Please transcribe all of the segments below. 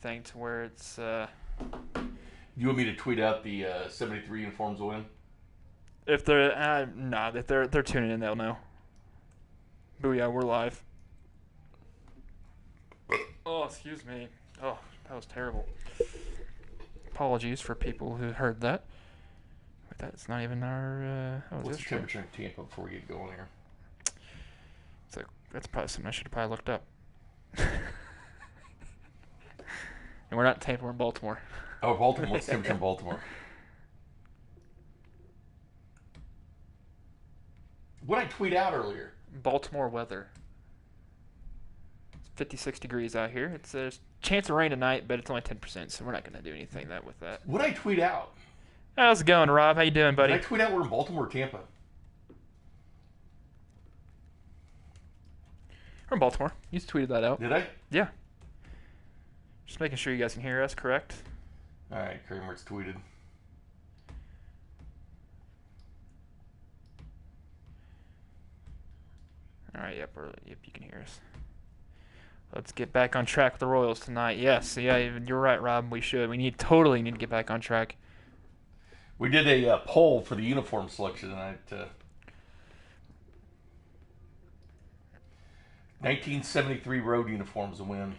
thing to where it's. You want me to tweet out the 73 uniforms win? If they're if they're tuning in, they'll know. But yeah, we're live. Oh, excuse me. Oh, that was terrible. Apologies for people who heard that. But that's not even our. What's the temperature in Tampa before we get going here? That's probably something I should have probably looked up. And we're not in Tampa, we're in Baltimore. Oh, Baltimore. What's the temperature in Baltimore? What did I tweet out earlier? Baltimore weather. It's 56 degrees out here. It's a chance of rain tonight, but it's only 10%, so we're not going to do anything with that. What did I tweet out? How's it going, Rob? How you doing, buddy? Did I tweet out we're in Baltimore or Tampa? We're in Baltimore. You just tweeted that out. Did I? Yeah. Just making sure you guys can hear us, correct? All right, Kramer's tweeted. All right, yep, you can hear us. Let's get back on track with the Royals tonight. Yes, yeah, you're right, Rob. We should. Totally need to get back on track. We did a poll for the uniform selection tonight. 1973 road uniforms to win.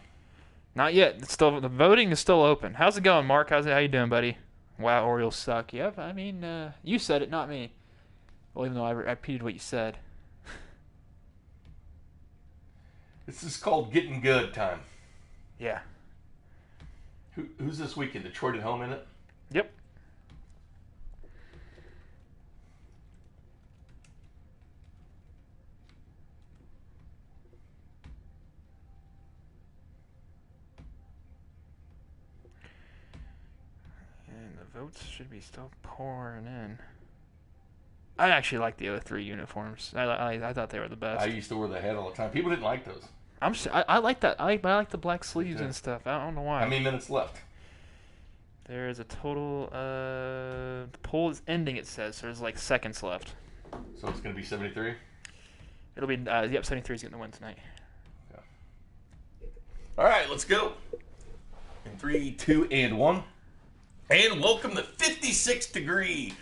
Not yet. The voting is still open. How's it going, Mark? How you doing, buddy? Wow, Orioles suck. Yep. I mean, you said it, not me. Well, even though I repeated what you said. This is called getting good time. Yeah. Who's this weekend? Detroit at home in it? Yep. And the votes should be still pouring in. I actually like the 03 uniforms. I thought they were the best. I used to wear the head all the time. People didn't like those. I like that. I like the black sleeves and stuff. I don't know why. How many minutes left? There is a total. The poll is ending. It says so. There's like seconds left. So it's going to be 73. It'll be 73 is getting the win tonight. Yeah. All right, let's go. In 3, 2, and 1. And welcome to 56-degree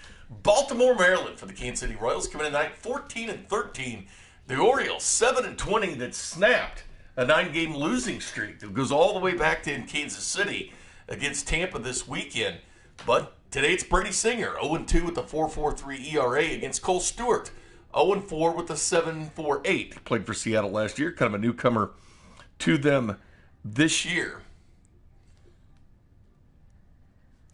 Baltimore, Maryland for the Kansas City Royals. Coming in tonight, 14-13. The Orioles, 7-20 that snapped a 9-game losing streak that goes all the way back to in Kansas City against Tampa this weekend. But today it's Brady Singer, 0-2 with a 4.43 ERA against Cole Stewart, 0-4 with a 7.48. Played for Seattle last year, kind of a newcomer to them this year.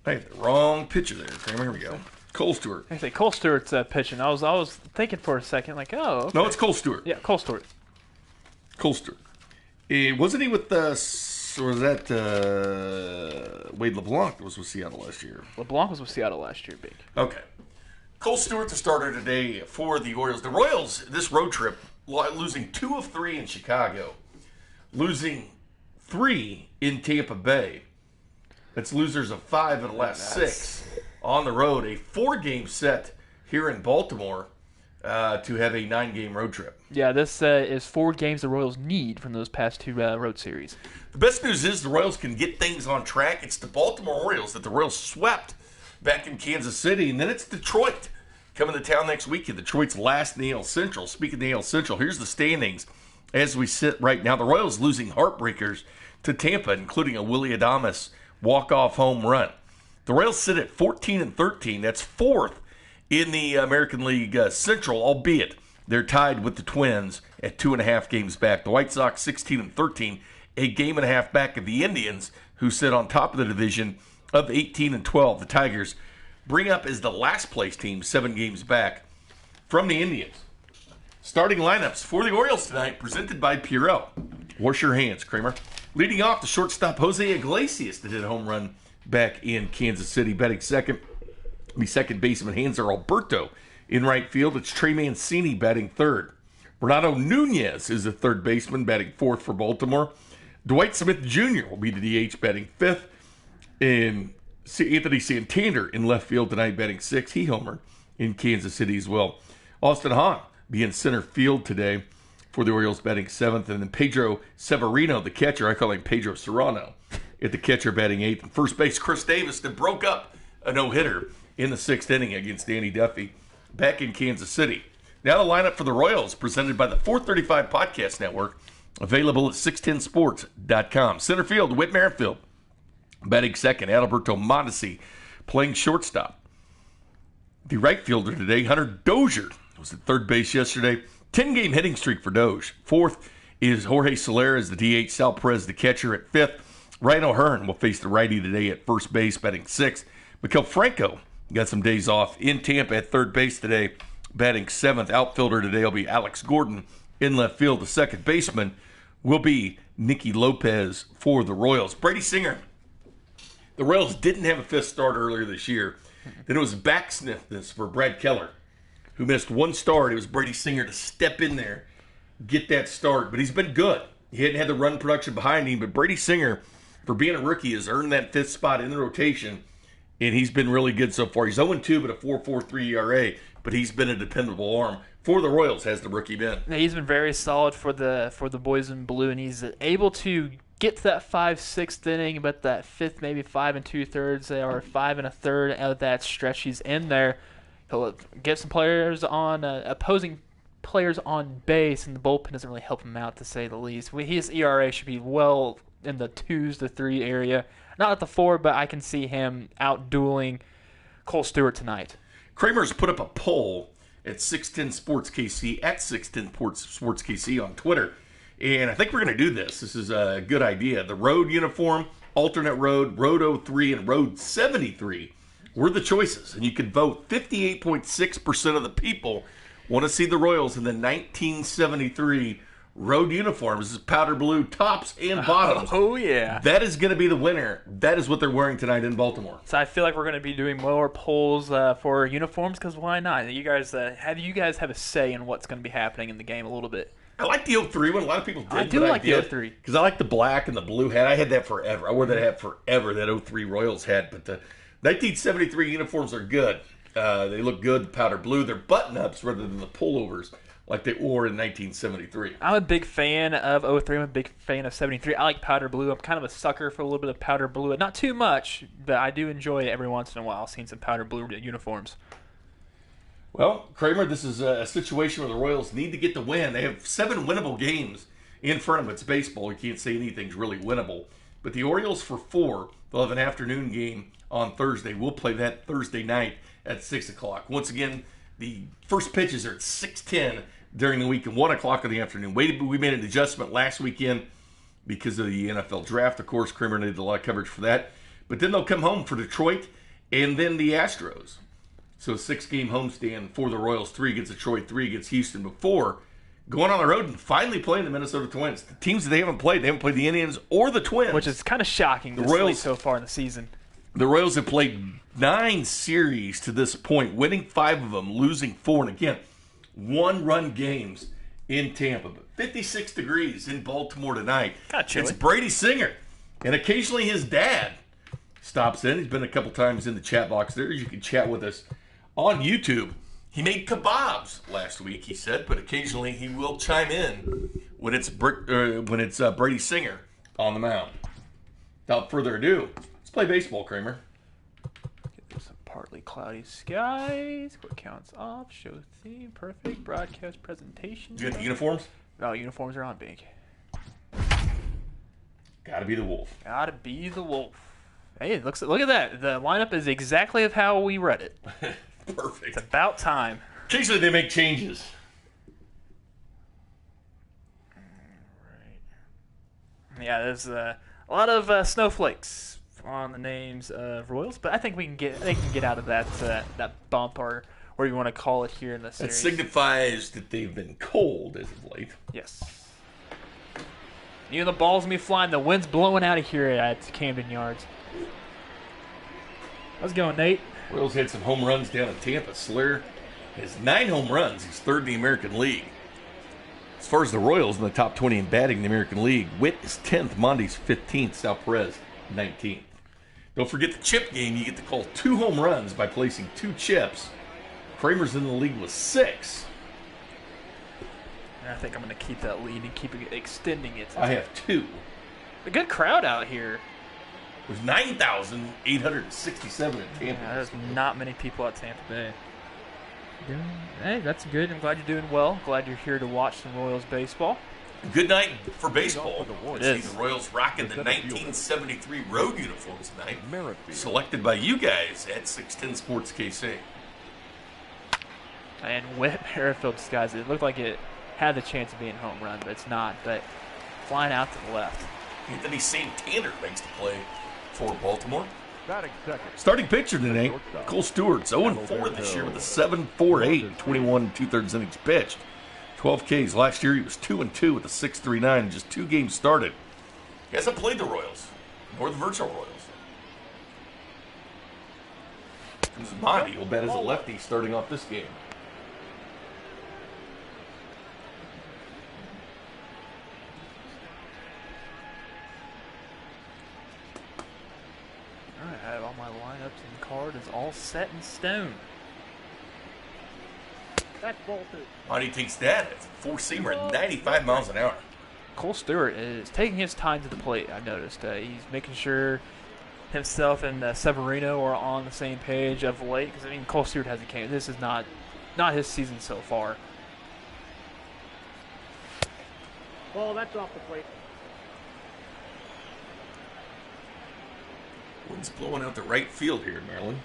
I had the wrong pitcher there, Kramer. Here we go. Cole Stewart. I say Cole Stewart's pitching. I was thinking for a second, like, oh, okay. No, it's Cole Stewart. Yeah, Cole Stewart. Cole Stewart. Wasn't he with or was that Wade LeBlanc that was with Seattle last year? LeBlanc was with Seattle last year, big. Okay. Cole Stewart, the starter today for the Orioles. The Royals, this road trip, losing 2 of 3 in Chicago, losing 3 in Tampa Bay. That's losers of 5 of the last 6 on the road. A 4-game set here in Baltimore to have a 9-game road trip. Yeah, this is 4 games the Royals need from those past 2 road series. The best news is the Royals can get things on track. It's the Baltimore Orioles that the Royals swept back in Kansas City, and then it's Detroit coming to town next weekend. Detroit's last in the AL Central. Speaking of the AL Central, here's the standings as we sit right now. The Royals losing heartbreakers to Tampa, including a Willie Adames walk-off home run. The Royals sit at 14-13. That's 4th in the American League Central, albeit they're tied with the Twins at 2.5 games back. The White Sox 16-13, a game and a half back of the Indians, who sit on top of the division of 18-12. The Tigers bring up as the last place team, 7 games back from the Indians. Starting lineups for the Orioles tonight, presented by Purell. Wash your hands, Kramer. Leading off, the shortstop Jose Iglesias that hit a home run back in Kansas City. Batting second, the second baseman hands are Alberto in right field. It's Trey Mancini batting third. Renato Nunez is the third baseman batting fourth for Baltimore. Dwight Smith Jr. will be the DH batting fifth. And Anthony Santander in left field tonight batting sixth. He homered in Kansas City as well. Austin Hahn be in center field today for the Orioles batting seventh. And then Pedro Severino, the catcher, I call him Pedro Serrano, at the catcher batting 8th. And first base, Chris Davis, that broke up a no-hitter in the 6th inning against Danny Duffy back in Kansas City. Now the lineup for the Royals, presented by the 435 Podcast Network, available at 610sports.com. Center field, Whit Merrifield. Batting second, Adalberto Mondesi playing shortstop. The right fielder today, Hunter Dozier, was at third base yesterday. 10-game hitting streak for Doge. Fourth is Jorge Soler as the DH. Sal Perez, the catcher, at fifth. Ryan O'Hearn will face the righty today at first base, batting sixth. Miguel Franco got some days off in Tampa at third base today, batting seventh. Outfielder today will be Alex Gordon. In left field, the second baseman will be Nicky Lopez for the Royals. Brady Singer. The Royals didn't have a fifth start earlier this year. Then it was back sniffness for Brad Keller, who missed one start. It was Brady Singer to step in there, get that start. But he's been good. He hadn't had the run production behind him. But Brady Singer, for being a rookie, has earned that fifth spot in the rotation. And he's been really good so far. He's 0-2, but a 4.43 ERA. But he's been a dependable arm for the Royals, has the rookie been. Yeah, he's been very solid for the boys in blue, and he's able to get to that 5/6 inning, but that fifth, maybe 5 2/3 or 5 1/3 out of that stretch he's in there. He'll get some players on opposing players on base, and the bullpen doesn't really help him out, to say the least. His ERA should be well in the 2s to 3 area, not at the 4, but I can see him out dueling Cole Stewart tonight. Kramer's put up a poll at 610 Sports KC, at 610 Sports KC on Twitter. And I think we're going to do this. This is a good idea. The road uniform, alternate road, road 03, and road 73 were the choices. And you could vote. 58.6% of the people want to see the Royals in the 1973 road uniforms. This is powder blue tops and bottoms. Oh, yeah. That is going to be the winner. That is what they're wearing tonight in Baltimore. So I feel like we're going to be doing more polls for uniforms, because why not? You guys have a say in what's going to be happening in the game a little bit. I like the 03 one. A lot of people did. I do like the 03. Because I like the black and the blue hat. I had that forever. I wore that hat forever, that 03 Royals hat. But the 1973 uniforms are good. They look good, powder blue. They're button-ups rather than the pullovers like they wore in 1973. I'm a big fan of 03. I'm a big fan of 73. I like powder blue. I'm kind of a sucker for a little bit of powder blue. Not too much, but I do enjoy it every once in a while, seeing some powder blue uniforms. Well, Kramer, this is a situation where the Royals need to get the win. They have 7 winnable games in front of them. It's baseball. You can't say anything's really winnable. But the Orioles for 4, they'll have an afternoon game on Thursday. We'll play that Thursday night at 6 o'clock. Once again, the first pitches are at 6:10 during the week and 1 o'clock in the afternoon. We made an adjustment last weekend because of the NFL draft. Of course, Kramer needed a lot of coverage for that. But then they'll come home for Detroit and then the Astros. So a 6-game homestand for the Royals, 3 against Detroit, 3 against Houston, before going on the road and finally playing the Minnesota Twins. The teams that they haven't played the Indians or the Twins. Which is kind of shocking this late so far in the season. The Royals have played 9 series to this point, winning 5 of them, losing 4. And again, 1-run games in Tampa. But 56 degrees in Baltimore tonight. It's Brady Singer. And occasionally his dad stops in. He's been a couple times in the chat box there. You can chat with us on YouTube. He made kebabs last week, he said, but occasionally he will chime in when it's Brady Singer on the mound. Without further ado, let's play baseball, Kramer. Get some partly cloudy skies. Quick counts off. Show theme. Perfect. Broadcast presentation. You got the uniforms? Oh, uniforms are on big. Gotta be the Wolf. Gotta be the Wolf. Hey, look at that. The lineup is exactly of how we read it. Perfect. It's about time. Occasionally they make changes. Right. Yeah, there's a lot of snowflakes on the names of Royals, but I think they can get out of that bump, or whatever you want to call it, here in the series. That signifies that they've been cold as of late. Yes. Even the ball's gonna be flying. The wind's blowing out of here at Camden Yards. How's it going, Nate? Royals had some home runs down in Tampa. Slayer has 9 home runs. He's 3rd in the American League. As far as the Royals in the top 20 in batting in the American League, Witt is 10th, Mondi's 15th, Sal Perez 19th. Don't forget the chip game. You get to call 2 home runs by placing 2 chips. Kramer's in the league with 6. And I think I'm going to keep that lead and keep extending it. I have 2. A good crowd out here. There's 9,867 in Tampa. Yeah, there's not many people at Tampa Bay. Hey, that's good. I'm glad you're doing well. Glad you're here to watch some Royals baseball. Good night for baseball. It See is. the Royals rocking the 1973 road uniforms tonight. Selected by you guys at 610 Sports KC. And Whit Merrifield's guys, it looked like it had the chance of being a home run, but it's not. But flying out to the left. Anthony Santander makes the play for Baltimore. Batting second. Starting pitcher today, Cole Stewart's 0-4 this year with a 7.48, 21 2/3 innings pitched. 12 Ks. Last year he was 2-2 with a 6.39 and just 2 games started. He hasn't played the Royals, nor the virtual Royals. Comes Monty, he'll bet as a lefty starting off this game. All right, I have all my lineups and card is all set in stone. That's ball 2. Monty takes that. It's a 4-seamer at 95 miles an hour. Cole Stewart is taking his time to the plate, I've noticed. He's making sure himself and Severino are on the same page of late. Because, I mean, Cole Stewart hasn't came. This is not his season so far. Ball, that's off the plate. Wind's blowing out the right field here in Maryland.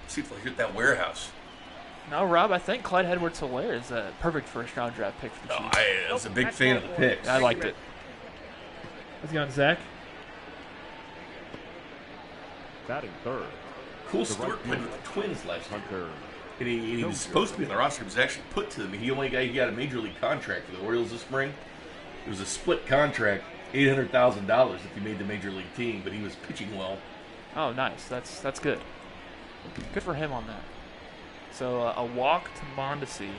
See if I hit that warehouse. No, Rob, I think Clyde Edwards-Helaire is a perfect first-round draft pick for the No, Chiefs. I was a big fan of the picks. I liked it. How's it going, Zach? Batting third. Cole Stewart played with the Twins last year. Hunter. And he was supposed to be on the roster. He was actually put to them. He got a major league contract for the Orioles this spring. It was a split contract, $800,000 if he made the major league team, but he was pitching well. Oh, nice. That's good. Good for him on that. So a walk to Mondesi.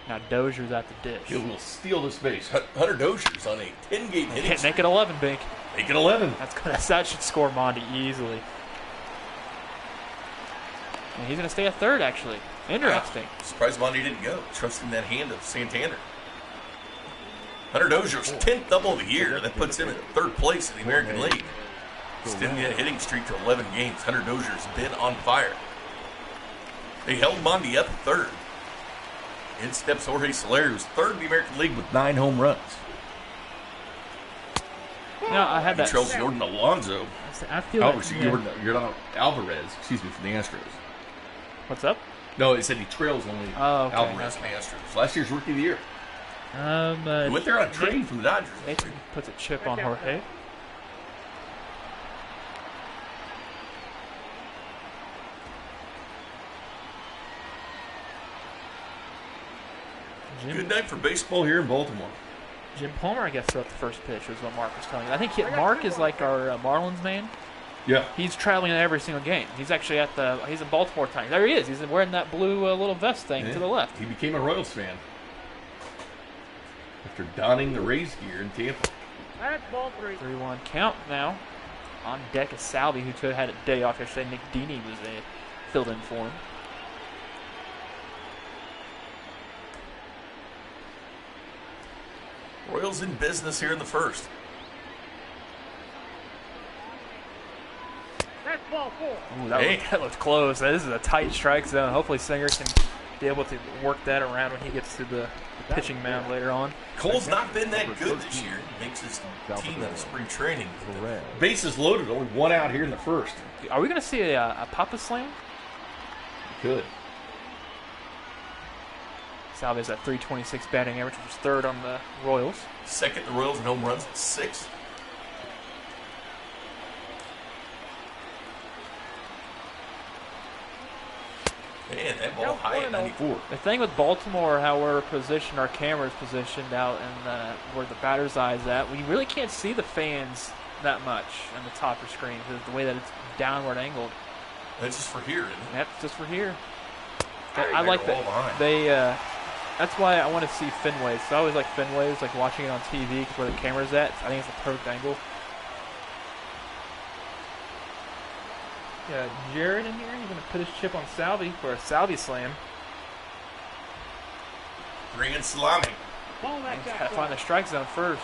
Now Dozier's at the dish. He will steal this base. Hunter Dozier's on a 10-game hitting Make streak. it 11, Bink. Make it 11. That's good. That should score Mondi easily. And he's going to stay at third, actually. Interesting. Surprised Monty didn't go. Trusting that hand of Santander. Hunter Dozier's 10th double of the year. That puts him in third place in the American League. Extending that hitting streak to 11 games. Hunter Dozier's been on fire. They held Monty up at third. In steps Jorge Soler, who's third in the American League with 9 home runs. No, I had He that. trails Jordan Alonso. I feel like Jordan Alvarez, excuse me, from the Astros. What's up? No, it said he trails only Oh, okay. Alvarez from the Astros. Last year's Rookie of the Year. He went there on a trade from the Dodgers. Nathan puts a chip on Jorge. Good night for baseball here in Baltimore. Jim Palmer, I guess, threw up the first pitch, was what Mark was telling me. I think Mark is like our Marlins man. Yeah. He's traveling in every single game. He's actually he's in Baltimore time. There he is. He's wearing that blue little vest thing to the left. He became a Royals fan after donning the Rays gear in Tampa. That's ball 3. 3-1 count now. On deck is Salvi, who could have had a day off yesterday. Nick Dini was filled in for him. Royals in business here in the first. That's ball 4. Ooh, that looked close. This is a tight strike zone. Hopefully Singer can be able to work that around when he gets to the pitching mound later on. Cole's not been that good this year. He makes his team out of spring training. Bases loaded, only 1 out here in the first. Are we going to see a Papa Slam? Good. Salvi's at 326 batting average, which is third on the Royals. Second, the Royals in home runs, 6. Man, that ball high at 94. The thing with Baltimore, how we're positioned, our camera's positioned out in where the batter's eye is at, we really can't see the fans that much on the top of the screen because the way that it's downward angled. That's just for here, isn't it? That's just for here. I like that. That's why I want to see Fenway. So I always like Fenway's, like watching it on TV because where the camera's at. I think it's a perfect angle. Yeah, Jared in here. He's going to put his chip on Salvi for a Salvi slam. Bring in Salami. Ball, that's Got to find the strike zone first.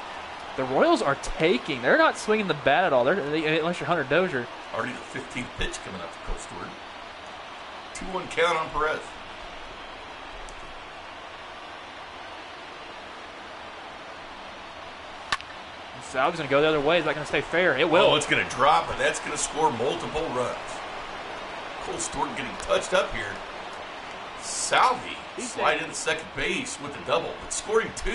The Royals are taking. They're not swinging the bat at all. Unless you're Hunter Dozier. Already the 15th pitch coming up to Cole Stewart. 2-1 count on Perez. So I was going to go the other way. Is that going to stay fair? It will. Oh, it's going to drop, and that's going to score multiple runs. Cole Stewart getting touched up here. Salvi slide into second base with a double, but scoring 2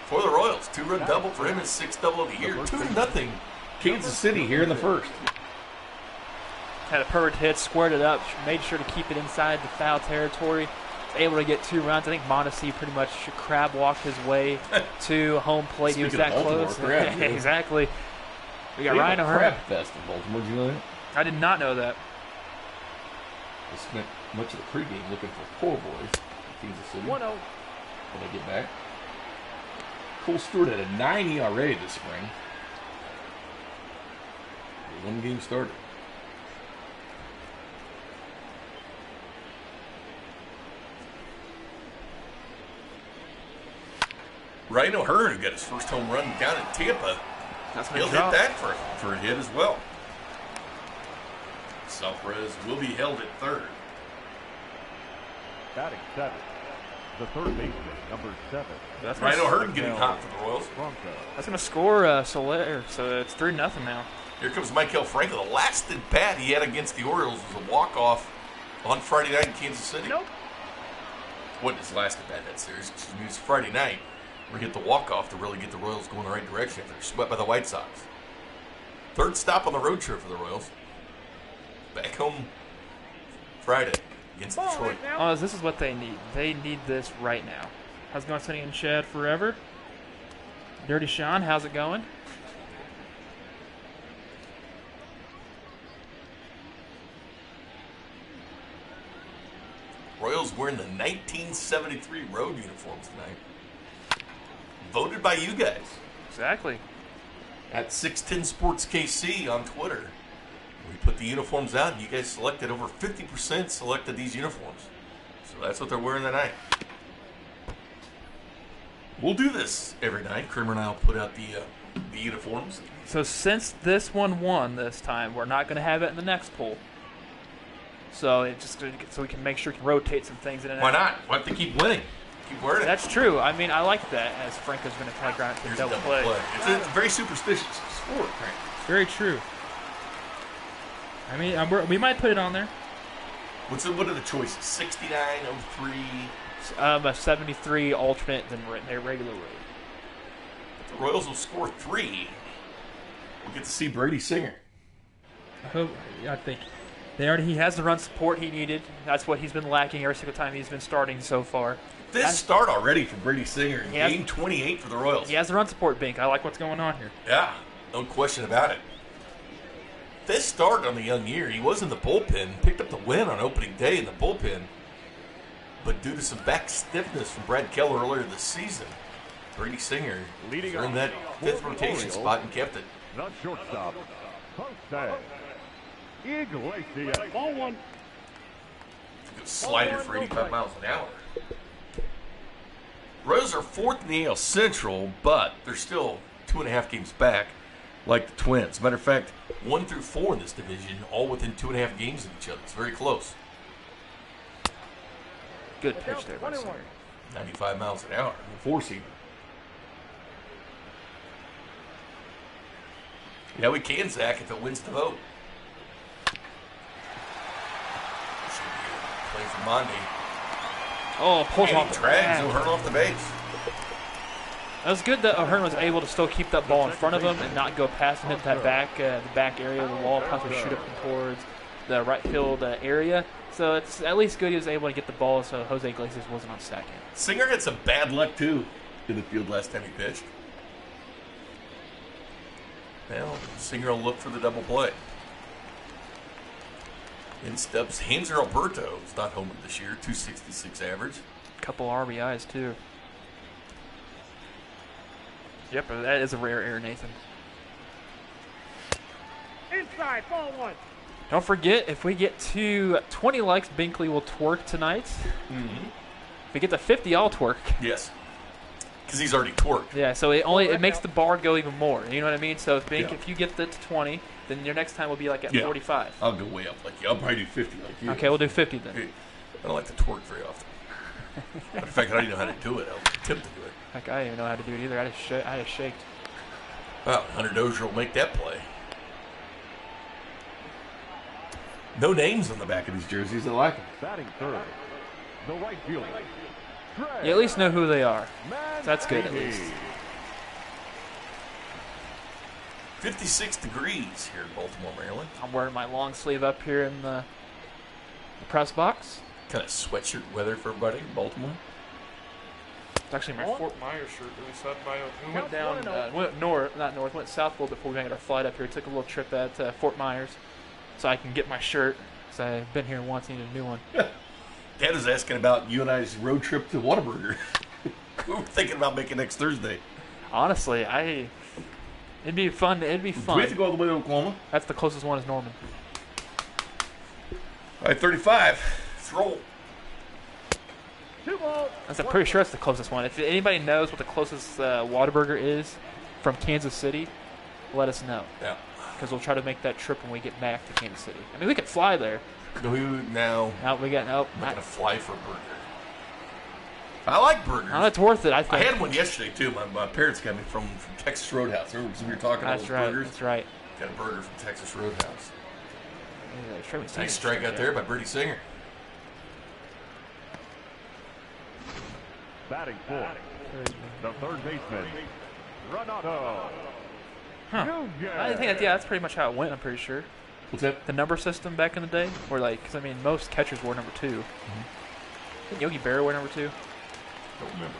for the Royals. 2-run double for him, his 6th double of the year. 2-0 Kansas City here in the first. Had a perfect hit, squared it up, made sure to keep it inside the foul territory. Was able to get 2 runs. I think Mondesi pretty much crab walked his way to home plate. He was that close. Exactly. We got Ryan O'Hearn. Crab fest in Baltimore. Did you know that? I did not know that. I spent much of the pregame looking for poor boys in Kansas City. 1-0. When I get back. Cole Stewart had a 9 ERA this spring. 1 game started. Ryan O'Hearn, who got his first home run down in Tampa, he'll hit that for a hit as well. Sal Perez will be held at third. Batting 7. The third baseman, number 7. Ryan O'Hearn getting hot for the Royals. That's going to score Soler, so it's 3-0 now. Here comes Michael Franco. The last at bat he had against the Orioles was a walk-off on Friday night in Kansas City. Nope. Wasn't his last at bat that series. It was Friday night where he hit the walk-off to really get the Royals going the right direction after they're swept by the White Sox. Third stop on the road trip for the Royals. Back home Friday against Detroit. Oh, this is what they need. They need this right now. How's it going, Sonny and Chad forever? Dirty Sean, how's it going? Royals wearing the 1973 road uniforms tonight. Voted by you guys. Exactly. At 610 Sports KC on Twitter. We put the uniforms out, and you guys selected over 50% selected these uniforms. So that's what they're wearing tonight. We'll do this every night. Kramer and I will put out the uniforms. So since this one won this time, we're not going to have it in the next poll. So it just so we can make sure we can rotate some things in and out. Why not? Why have to keep winning? Keep wearing it. That's true. I mean, I like that. As Franco's going to kind of grind to Here's double a play. It's a very superstitious sport, Frank. Very true. I mean, we might put it on there. What are the choices? 69, 03. A 73 alternate than their regular rate. The Royals will score 3. We'll get to see Brady Singer. I think he has the run support he needed. That's what he's been lacking every single time he's been starting so far. This start already for Brady Singer in game 28 for the Royals. He has the run support, Bink. I like what's going on here. Yeah, no question about it. This start on the young year, he was in the bullpen, picked up the win on opening day in the bullpen, but due to some back stiffness from Brad Keller earlier this season, Brady Singer earned that 5th rotation spot and kept it. The shortstop, Jose Iglesias. Ball 1. Good slider for 85 miles an hour. Royals are 4th in the AL Central, but they're still 2.5 games back, like the Twins. Matter of fact, 1 through 4 in this division, all within 2.5 games of each other. It's very close. Good pitch there by Singer. 95 miles an hour. Four-seamer. Yeah, we can, Zach, if it wins the vote. Should be a play for Monday. Oh, pulls And off he the drags bat. O'Hearn off the base. It was good that O'Hearn was able to still keep that ball in front of him and not go past and hit that the back area of the wall, possibly shoot up towards the right field area. So it's at least good he was able to get the ball so Jose Iglesias wasn't on second. Singer had some bad luck, too, in the field last time he pitched. Well, Singer will look for the double play. In steps Hanser Alberto. He's not homered this year, 266 average. Couple RBIs, too. Yep, that is a rare error, Nathan. Inside, ball 1. Don't forget, if we get to 20 likes, Binkley will twerk tonight. Mm-hmm. If we get to 50, I'll twerk. Yes. Because he's already torqued. Yeah, so it makes the bar go even more. You know what I mean? So if you get the 20, then your next time will be like at 45. I'll go way up like you. I'll probably do 50 like you. Okay, we'll do 50 then. I don't like to torque very often. Matter of fact, I don't even know how to do it. I'll attempt to do it. Heck, I didn't even know how to do it either. I just shaked. Wow, Hunter Dozier will make that play. No names on the back of these jerseys. I like them. Batting third, the right fielder. You at least know who they are. That's good at least. 56 degrees here in Baltimore, Maryland. I'm wearing my long sleeve up here in the press box. Kind of sweatshirt weather for everybody in Baltimore. It's actually my Fort Myers shirt that we stopped by. We went down, went south a little bit before we made our flight up here. Took a little trip at Fort Myers so I can get my shirt. Because I've been here once, needed a new one. Dad was asking about you and I's road trip to Whataburger. We were thinking about making next Thursday. Honestly, it'd be fun. Do we have to go all the way to Oklahoma? That's the closest one is Norman. All right, 35. Let's roll. I'm pretty sure that's the closest one. If anybody knows what the closest Whataburger is from Kansas City, let us know. Yeah. Because we'll try to make that trip when we get back to Kansas City. I mean, we could fly there. No. No, we got nope. I'm not going to fly for a burger. I like burgers. No, it's worth it, I think. I had one yesterday, too. My parents got me from Texas Roadhouse. Remember we were talking about those burgers? That's right. Got a burger from Texas Roadhouse. Yeah, nice strike out there by Bertie Singer. Batting fourth, the third baseman, Renato. Huh. I think that's pretty much how it went, I'm pretty sure. What's that? The number system back in the day, where because I mean, most catchers wore number 2. Mm-hmm. Didn't Yogi Berra wear number 2? Don't remember.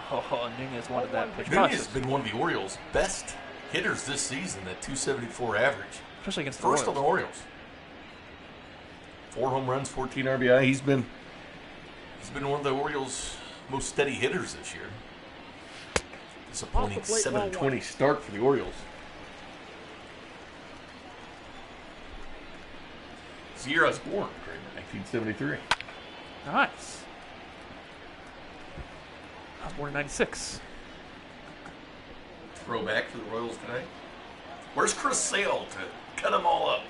Oh, Nunez wanted that pitch. Nunez has been one of the Orioles' best hitters this season at 274 average. Especially against First the on the Orioles. 4 home runs, 14 RBI. He's been one of the Orioles' most steady hitters this year. Disappointing 7-20 start for the Orioles. It's the year I was born, 1973. Nice. I was born in 96. Throwback for the Royals tonight. Where's Chris Sale to cut them all up?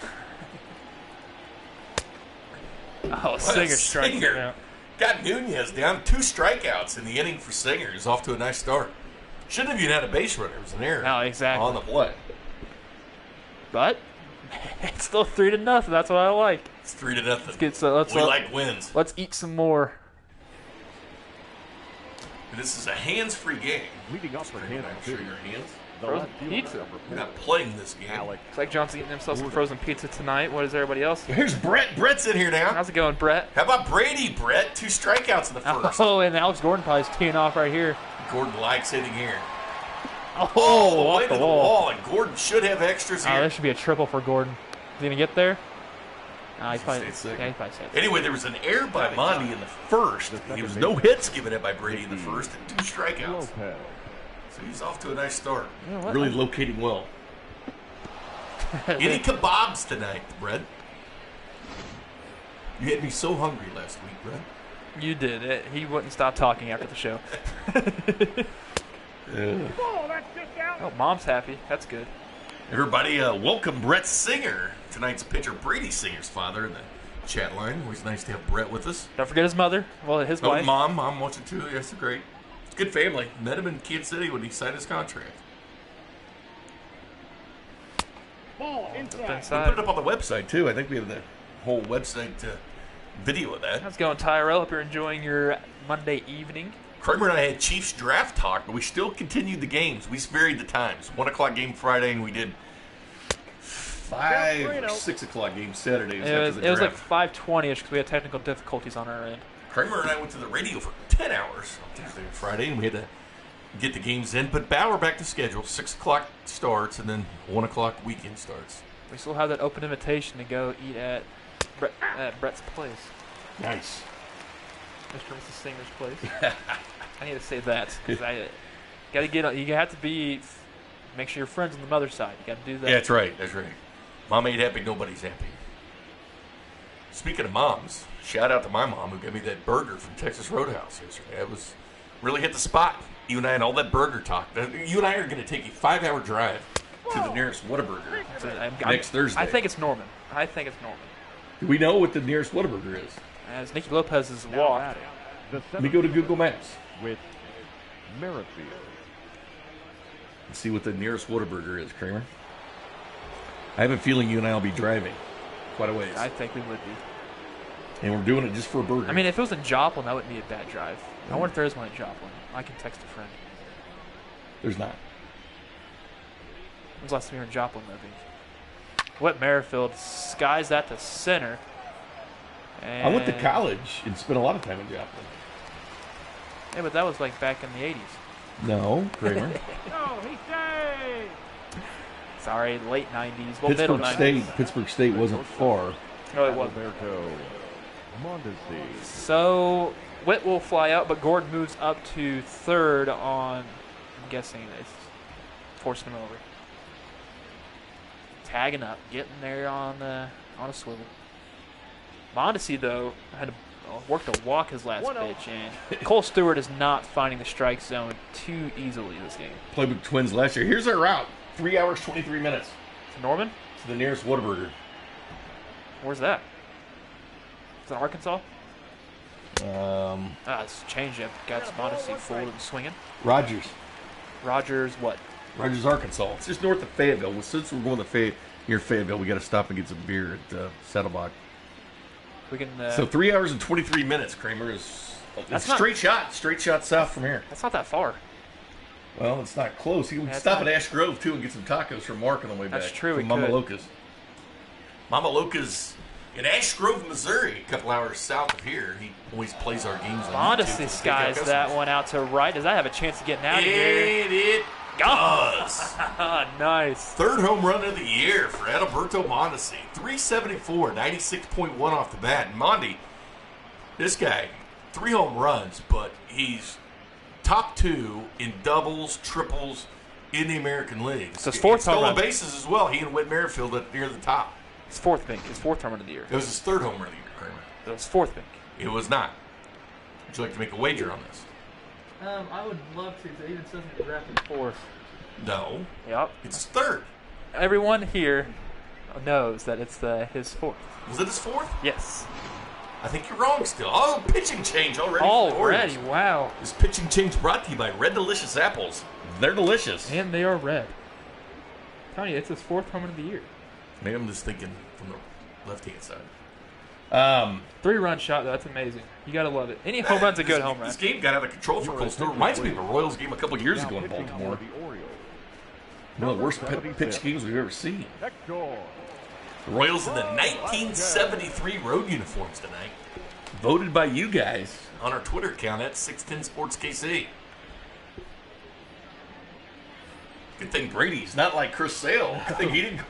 Oh, Singer strikes out. Got Nunez down 2 strikeouts in the inning for Singer. He's off to a nice start. Shouldn't have even had a base runner. It was an error. No, exactly. On the play. But it's still 3-0. That's what I like. It's 3-0. We like wins. Let's eat some more. This is a hands-free game. Leading up for Kansas City, your hands. Frozen pizza. We're not playing this game. Looks like John's eating himself some frozen pizza tonight. What is everybody else? Here's Brett. Brett's in here now. How's it going, Brett? How about Brady, Brett? 2 strikeouts in the first. Oh, and Alex Gordon probably is teeing off right here. Gordon likes hitting here. Oh, way to the wall. And Gordon should have extras here. There should be a triple for Gordon. Is he going to get there? He's probably second. second. Anyway, there was an error by Monty in the first. There was no hits given up by Brady in the first and 2 strikeouts. So he's off to a nice start. Really locating well. Any kebabs tonight, Brett? You had me so hungry last week, Brett. You did. He wouldn't stop talking after the show. Oh, Mom's happy. That's good. Everybody, welcome Brett Singer, tonight's pitcher, Brady Singer's father, in the chat line. Always nice to have Brett with us. Don't forget his mother. Well, his wife. Mom watching too. Yes, great. It's a good family. Met him in Kansas City when he signed his contract. Ball inside. We put it up on the website too. I think we have the whole website video of that. How's it going, Tyrell? Hope you're enjoying your Monday evening. Kramer and I had Chiefs draft talk, but we still continued the games. We varied the times. 1 o'clock game Friday, and we did 5 or 6 o'clock game Saturday. It was like 5:20ish because we had technical difficulties on our end. Kramer and I went to the radio for 10 hours on Thursday and Friday, and we had to get the games in. But we're back to schedule. 6 o'clock starts, and then 1 o'clock weekend starts. We still have that open invitation to go eat at Brett's place. Nice. Mr. and Mrs. Singer's place. I need to say that because I got to get. You have to make sure you're friends on the mother's side. You got to do that. Yeah, that's right. That's right. Mom ain't happy. Nobody's happy. Speaking of moms, shout out to my mom who gave me that burger from Texas Roadhouse yesterday. It was really hit the spot. You and I and all that burger talk. You and I are going to take a 5-hour drive to the nearest Whataburger next Thursday. I think it's Norman. Do we know what the nearest Whataburger is? As Nicky Lopez has walked. Let me go to Google Maps. With Merrifield. Let's see what the nearest Whataburger is, Kramer. I have a feeling you and I will be driving quite a ways. I think we would be. And we're doing it just for a burger. I mean, if it was in Joplin, that wouldn't be a bad drive. I wonder if there is one in Joplin. I can text a friend. There's not. When's the last time you were in Joplin, though? Whit Merrifield skies that to center. And I went to college and spent a lot of time in Joplin. Yeah, but that was like back in the 80s. No, Kramer. No, he stayed. Sorry, late 90s. Well, middle 90s. Pittsburgh State wasn't far. No, it wasn't. Alberto Mondesi. So Whit will fly out, but Gordon moves up to third on, I'm guessing it's forcing him over. Tagging up, getting there on a swivel. Mondesi, though, had to work to walk his last pitch, and Cole Stewart is not finding the strike zone too easily this game. Played with Twins last year. Here's our route. 3 hours, 23 minutes. To Norman? To the nearest Whataburger. Where's that? Is it Arkansas? It's changeup. Got Mondesi forward and swinging. Rogers, what? Rogers, Arkansas. It's just north of Fayetteville. Well, since we're going to near Fayetteville, we got to stop and get some beer at Saddlebach. We can. So 3 hours and 23 minutes, Kramer, is straight shot south from here. That's not that far. Well, it's not close. You can stop at Ash Grove, too, and get some tacos from Mark on the way back. That's true, From Mama Loca's. Mama Loca's in Ash Grove, Missouri, a couple hours south of here. He always plays our games on YouTube. Mondesi skies that one out to right. Does that have a chance of getting out of here? It does. Nice. Third home run of the year for Adalberto Mondesi. 374, 96.1 off the bat. And Mondi, this guy, 3 home runs, but he's top 2 in doubles, triples in the American League. So his fourth home run. Stolen bases as well. He and Whit Merrifield near the top. His fourth home run of the year. It was his 3rd home run of the year, Kramer. It was fourth pick. It was not. Would you like to make a wager on this? I would love to. It even says he drafted fourth. No. Yep. It's his 3rd. Everyone here knows that it's his fourth. Was it his 4th? Yes. I think you're wrong still. Oh, pitching change already. Already, wow. This pitching change brought to you by Red Delicious Apples. They're delicious. And they are red. I'm telling you, it's his 4th home run of the year. Maybe I'm just thinking from the left-hand side. 3-run shot, though. That's amazing. You got to love it. Any home run's a good home run. This game got out of control for Cole Stewart. Reminds me of the Royals game a couple years ago in Baltimore. One of the worst pitch games we've ever seen. The Royals in the 1973 road uniforms tonight. Voted by you guys on our Twitter account at 610 Sports KC. Good thing Brady's not like Chris Sale. I think he didn't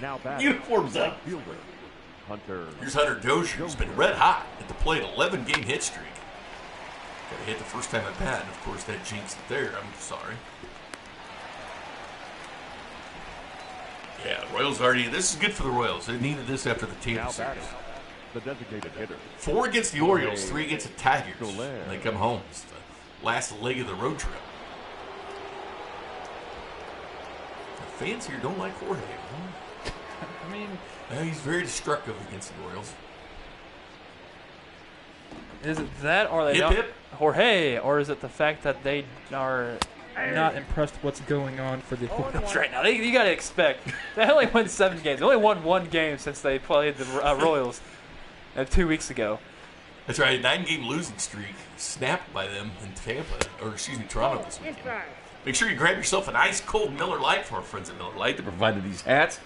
get uniforms up. Here's Hunter Dozier, who's been red hot at the plate, 11-game hit streak. Got to hit the first time at bat, and of course that jinxed it there. I'm sorry. Yeah, Royals already. This is good for the Royals. They needed this after the Tampa series. The designated hitter. 4 against the Orioles, 3 against the Tigers. And they come home. It's the last leg of the road trip. The fans here don't like Jorge. I mean, he's very destructive against the Orioles. Is it that, or they hip, don't? hip. Jorge, or is it the fact that they are not impressed with what's going on for the Orioles right now? You got to expect. They only won 7 games. They only won 1 game since they played the Royals 2 weeks ago. That's right. A 9-game losing streak snapped by them in Toronto this weekend. Make sure you grab yourself an ice cold Miller Lite from our friends at Miller Lite that provided these hats,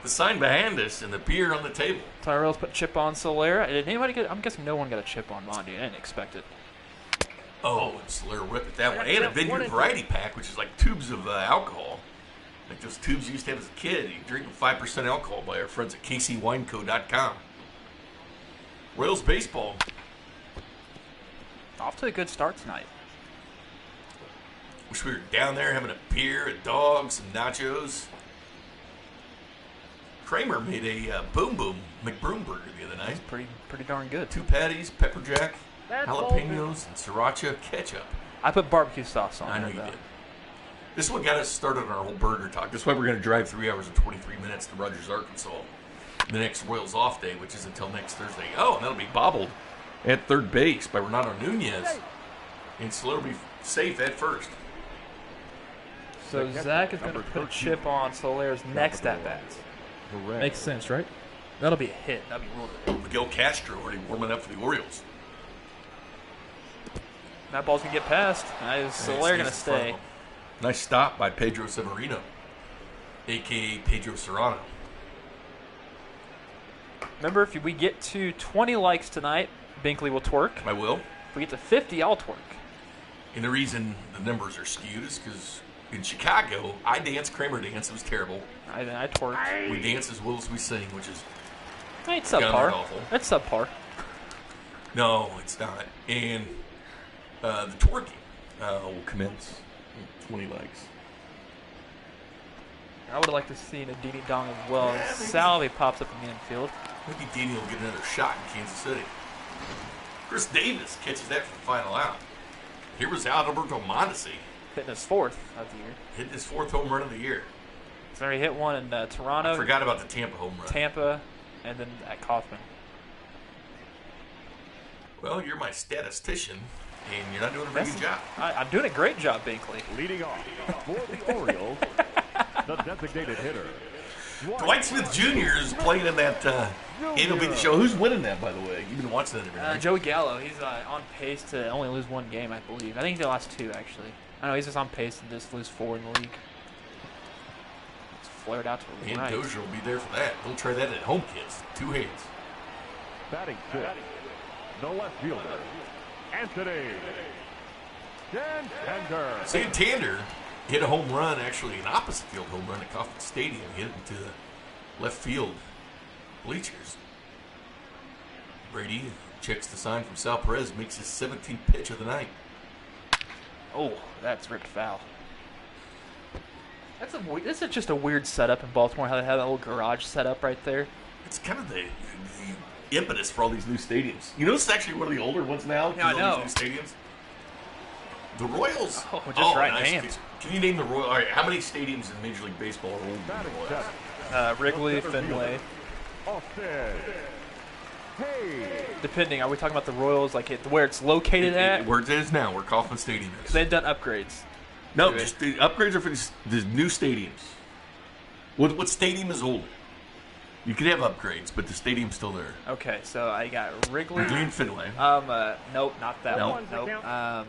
the sign behind us, and the beer on the table. Tyrell's put chip on Solera. Did anybody get? I'm guessing no one got a chip on Mondi. I didn't expect it. Oh, and Solera whipped that one. And a Vineyard Variety Pack, which is like tubes of alcohol. Like those tubes you used to have as a kid. You drink with 5% alcohol by our friends at kcwineco.com. Royals baseball. Off to a good start tonight. Wish we were down there having a beer, a dog, some nachos. Kramer made a Boom Boom McBroom burger the other night. Pretty darn good. 2 patties, pepper jack, jalapenos, and sriracha ketchup. I put barbecue sauce on. I know it, you though. did. This is what got us started on our whole burger talk. This is why we're going to drive 3 hours and 23 minutes to Rogers, Arkansas. The next Royals off day, which is until next Thursday. Oh, and that'll be bobbled at third base by Renato Nunez. And Soler will be safe at first. So Zach is going to put a chip on Soler's next at-bat. Makes sense, right? That'll be a hit. That'll be real good. Miguel Castro already warming up for the Orioles. That ball's going to get past. Soler going to stay. Nice stop by Pedro Severino, a.k.a. Pedro Serrano. Remember, if we get to 20 likes tonight, Binkley will twerk. I will. If we get to 50, I'll twerk. And the reason the numbers are skewed is because in Chicago, I dance, Kramer dance. It was terrible. I twerk. We dance as well as we sing, which is It's kinda subpar. awful. That's subpar. No, it's not. And the twerking will commence 20 likes. I would like to see a Dini Dong as well. Yeah, Salvi pops up in the infield. Maybe Daniel will get another shot in Kansas City. Chris Davis catches that for the final out. Here was Alberto Mondesi Hitting his 4th of the year. hitting his 4th home run of the year. He's already hit one in Toronto, I forgot about the Tampa home run. Tampa, and then at Kauffman. Well, you're my statistician, and you're not doing a very good job. I'm doing a great job, Binkley. Leading off for the Orioles, the designated hitter. Dwight Smith Jr. is playing in that MLB The Show. Who's winning that, by the way? You've been watching that every night. Joey Gallo, he's on pace to only lose 1 game, I believe. I think they lost 2, actually. I know he's just on pace to just lose 4 in the league. It's flared out to the And right. Dozier will be there for that. They'll try that at home, kids. 2 hands. Batting 5th, the left fielder, Anthony Santander. Santander hit a home run, actually an opposite field home run at Kauffman Stadium. Hit it into the left field bleachers. Brady checks the sign from Sal Perez, makes his 17th pitch of the night. Oh, that's ripped foul. This is just a weird setup in Baltimore, how they have that little garage set up right there. It's kind of the impetus for all these new stadiums. You know, it's actually one of the older ones now. Yeah, I all know. these new stadiums. The Royals. Oh, just right nice. hands. Can you name the Royals? All right, how many stadiums in Major League Baseball are older than Batting the Royals? 7th, Wrigley, Fenway. Austin Hayes. Depending, are we talking about the Royals, like where it's located at? Where it is now, where Kauffman Stadium is. They've done upgrades. No, to it. just the upgrades are for the new stadiums. What stadium is older? You could have upgrades, but the stadium's still there. Okay, so I got Wrigley. Wrigley and Fenway. Nope, not that No. one. Nope.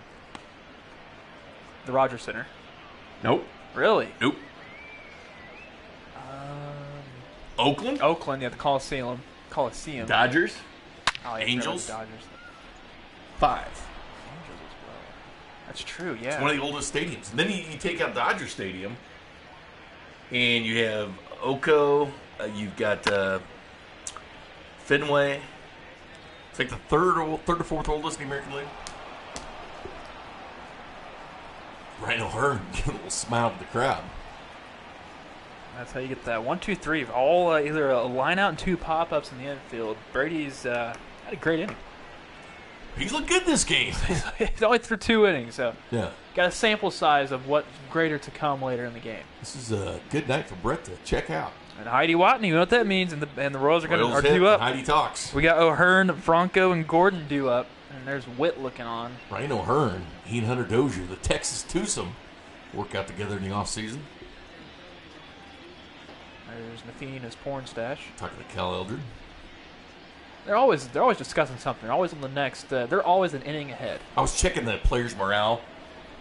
The Rogers Center. Nope. Really? Nope. Oakland? Oakland, yeah, the Coliseum. Dodgers? Oh, yeah, Angels? the Dodgers. 5. Angels as well. That's true, yeah. It's one of the oldest stadiums. And then you take out Dodger Stadium, and you have Oco. You've got Fenway. It's like the third or fourth oldest in the American League. Ryan O'Hearn giving a little smile to the crowd. That's how you get that 1, 2, 3. All either a line out and 2 pop-ups in the infield. Brady's had a great inning. He's looked good this game. He's only through 2 innings, so Yeah. got a sample size of what's greater to come later in the game. This is a good night for Brett to check out. And Heidi Watney, you know what that means, and the Royals are Royals hit, due up. Heidi talks. We got O'Hearn, Franco, and Gordon due up, and there's Witt looking on. Ryan O'Hearn, he and Hunter Dozier, the Texas twosome, work out together in the offseason. There's Matheny, his porn stash. Talking to Cal Eldred. They're always discussing something. They're always on the next. They're always an inning ahead. I was checking the players' morale.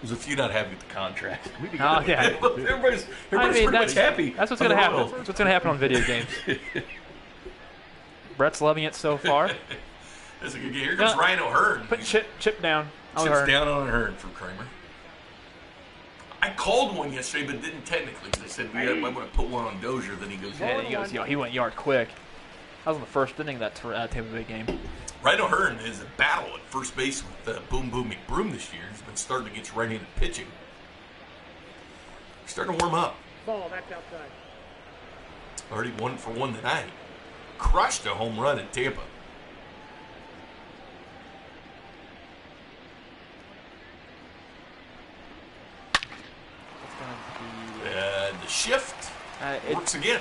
There's a few not happy with the contract. Oh yeah, everybody's pretty much happy. That's what's on going to the happen. Royals. That's what's going to happen on video games. Brett's loving it so far. Here comes Ryan O'Hearn. Put chip down. Chips O'Hearn. down on O'Hearn from Kramer. I called one yesterday, but didn't technically because I said we might want to put one on Dozier. Then he goes, Yeah, he goes. He went yard quick. That was in the first inning of that Tampa Bay game. Ryan O'Hearn is a battle at first base with Boom Boom McBroom this year. He's been starting against right-handed pitching. He's starting to warm up. Ball, that's outside. already 1 for 1 tonight. Crushed a home run in Tampa. The shift works again.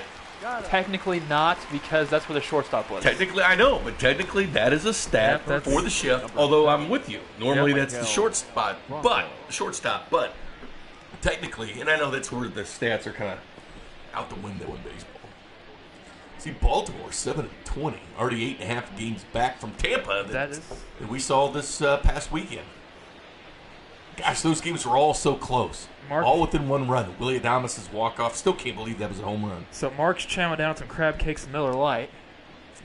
Technically not, because that's where the shortstop was. Technically, I know, but technically that is a stat for the shift. Although I'm with you. Normally that's the shortstop, but technically, and I know that's where the stats are kind of out the window in baseball. See, Baltimore 7-20, already 8.5 games back from Tampa that we saw this past weekend. Gosh, those games were all so close. All within 1 run. Willie Adames' walk-off. Still can't believe that was a home run. So Mark's chowing down some crab cakes and Miller Lite.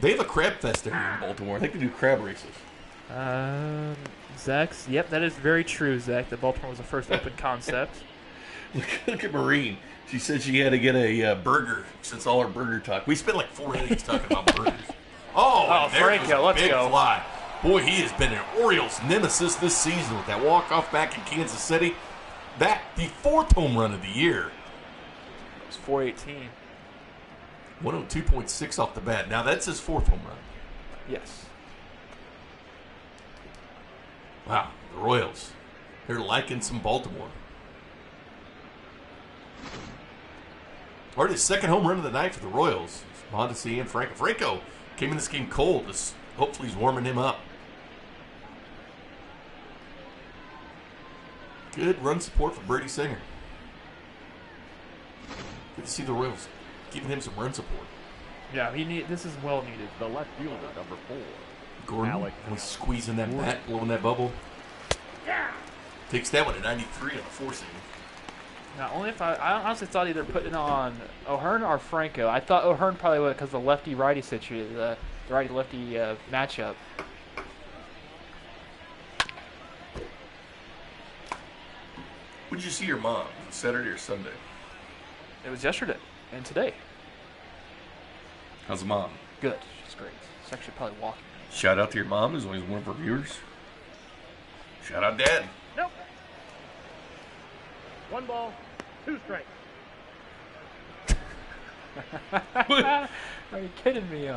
They have a crab fest there in Baltimore. I think they do crab races. Zach's, yep, that is very true, Zach. That Baltimore was the first open concept. Look at Maureen. She said she had to get a burger since all our burger talk. We spent like 4 innings talking about burgers. Oh, Franco, let's go. Fly. Boy, he has been an Orioles nemesis this season with that walk-off back in Kansas City. The 4th home run of the year. It was 418. 102.6 off the bat. Now, that's his 4th home run. Yes. Wow, the Royals. They're liking some Baltimore. Already the 2nd home run of the night for the Royals. Mondesi and Franco. Franco came in this game cold. Hopefully he's warming him up. Good run support for Brady Singer. Good to see the Royals giving him some run support. Yeah, this is well needed. The left fielder, number 4. Gordon, he's squeezing that bat, blowing that bubble. Yeah. Takes that one at 93 on the 4-seam. Now, only if I honestly thought either putting on O'Hearn or Franco. I thought O'Hearn probably would because the lefty-righty situation, the righty-lefty matchup. When did you see your mom? Saturday or Sunday? It was yesterday and today. How's the mom? Good. She's great. She's actually probably walking. Shout out to your mom, who's always one of our viewers. Shout out, Dad. Nope. 1 ball, 2 strikes. Are you kidding me?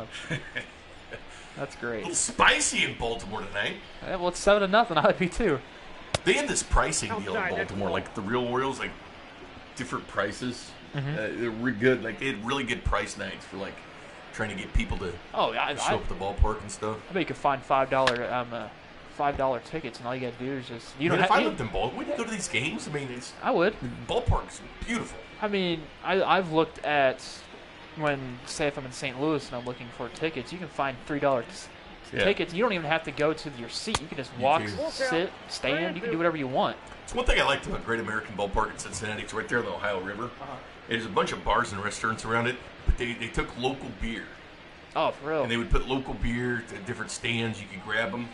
That's great. A little spicy in Baltimore tonight. Yeah, well, it's 7-0. I would be too. They had this pricing deal in Baltimore, like the real Orioles, like different prices. Mm-hmm. They're really good. Like they had really good price nights for like trying to get people to show up at the ballpark and stuff. I bet you could find $5 tickets, and all you got to do is just if I lived in Baltimore, would you go to these games? I mean, I would. The ballpark's beautiful. I mean, I've looked at say if I'm in St. Louis and I'm looking for tickets, you can find $3 tickets. You don't even have to go to your seat. You can just walk, sit, stand. You can do whatever you want. It's one thing I liked about Great American Ballpark in Cincinnati. It's right there on the Ohio River. There's a bunch of bars and restaurants around it, but they took local beer. Oh, for real? And they would put local beer at different stands. You could grab them.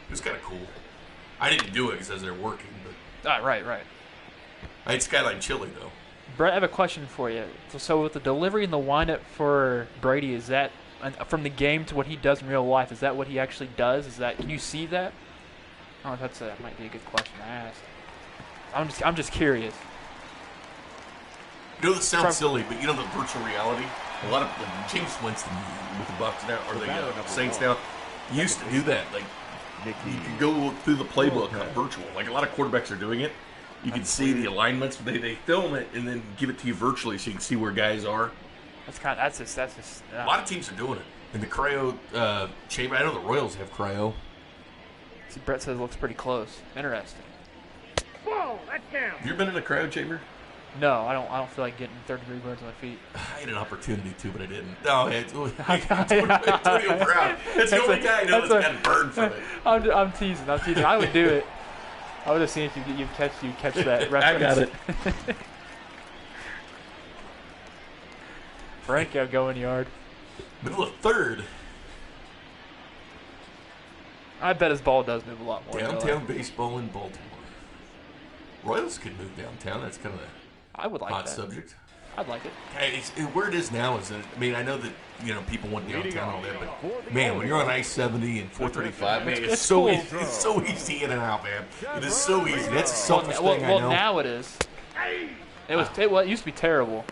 It was kind of cool. I didn't do it because they're working, but right. I had Skyline Chili though. Brett, I have a question for you. So with the delivery and the windup for Brady, is that from the game to what he does in real life? Is that what he actually does? Can you see that? Oh, that might be a good question to ask. I'm just curious. You know, this sounds silly, but you know the virtual reality. A lot of James Winston with the Bucks now, or the Saints now, used to do that. Like you could go through the playbook on virtual. Like a lot of quarterbacks are doing it. You can see the alignments, but they film it and then give it to you virtually, so you can see where guys are. That's just. A lot of teams are doing it. In the cryo chamber, I know the Royals have cryo. See, Brett says it looks pretty close. Interesting. Whoa, that's down. Have you ever been in a cryo chamber? No, I don't feel like getting 3rd-degree burns on my feet. I had an opportunity to, but I didn't. No, Antonio Brown. That's the only guy I know that's gotten burned from it. I'm teasing. I would do it. I would have seen if you catch that reference. I got it. Franco going yard. Middle of 3rd. I bet his ball does move a lot more. Downtown baseball in Baltimore. Royals could move downtown. That's kind of I would like hot that. subject. I'd like it. Where it is now is, I mean, I know that people want downtown and all that, but man, when you're on I-70 and 435, man, it's so easy. It's so easy in and out, man. It is so easy. That's a selfish thing. I know. Well, now it is. It used to be terrible.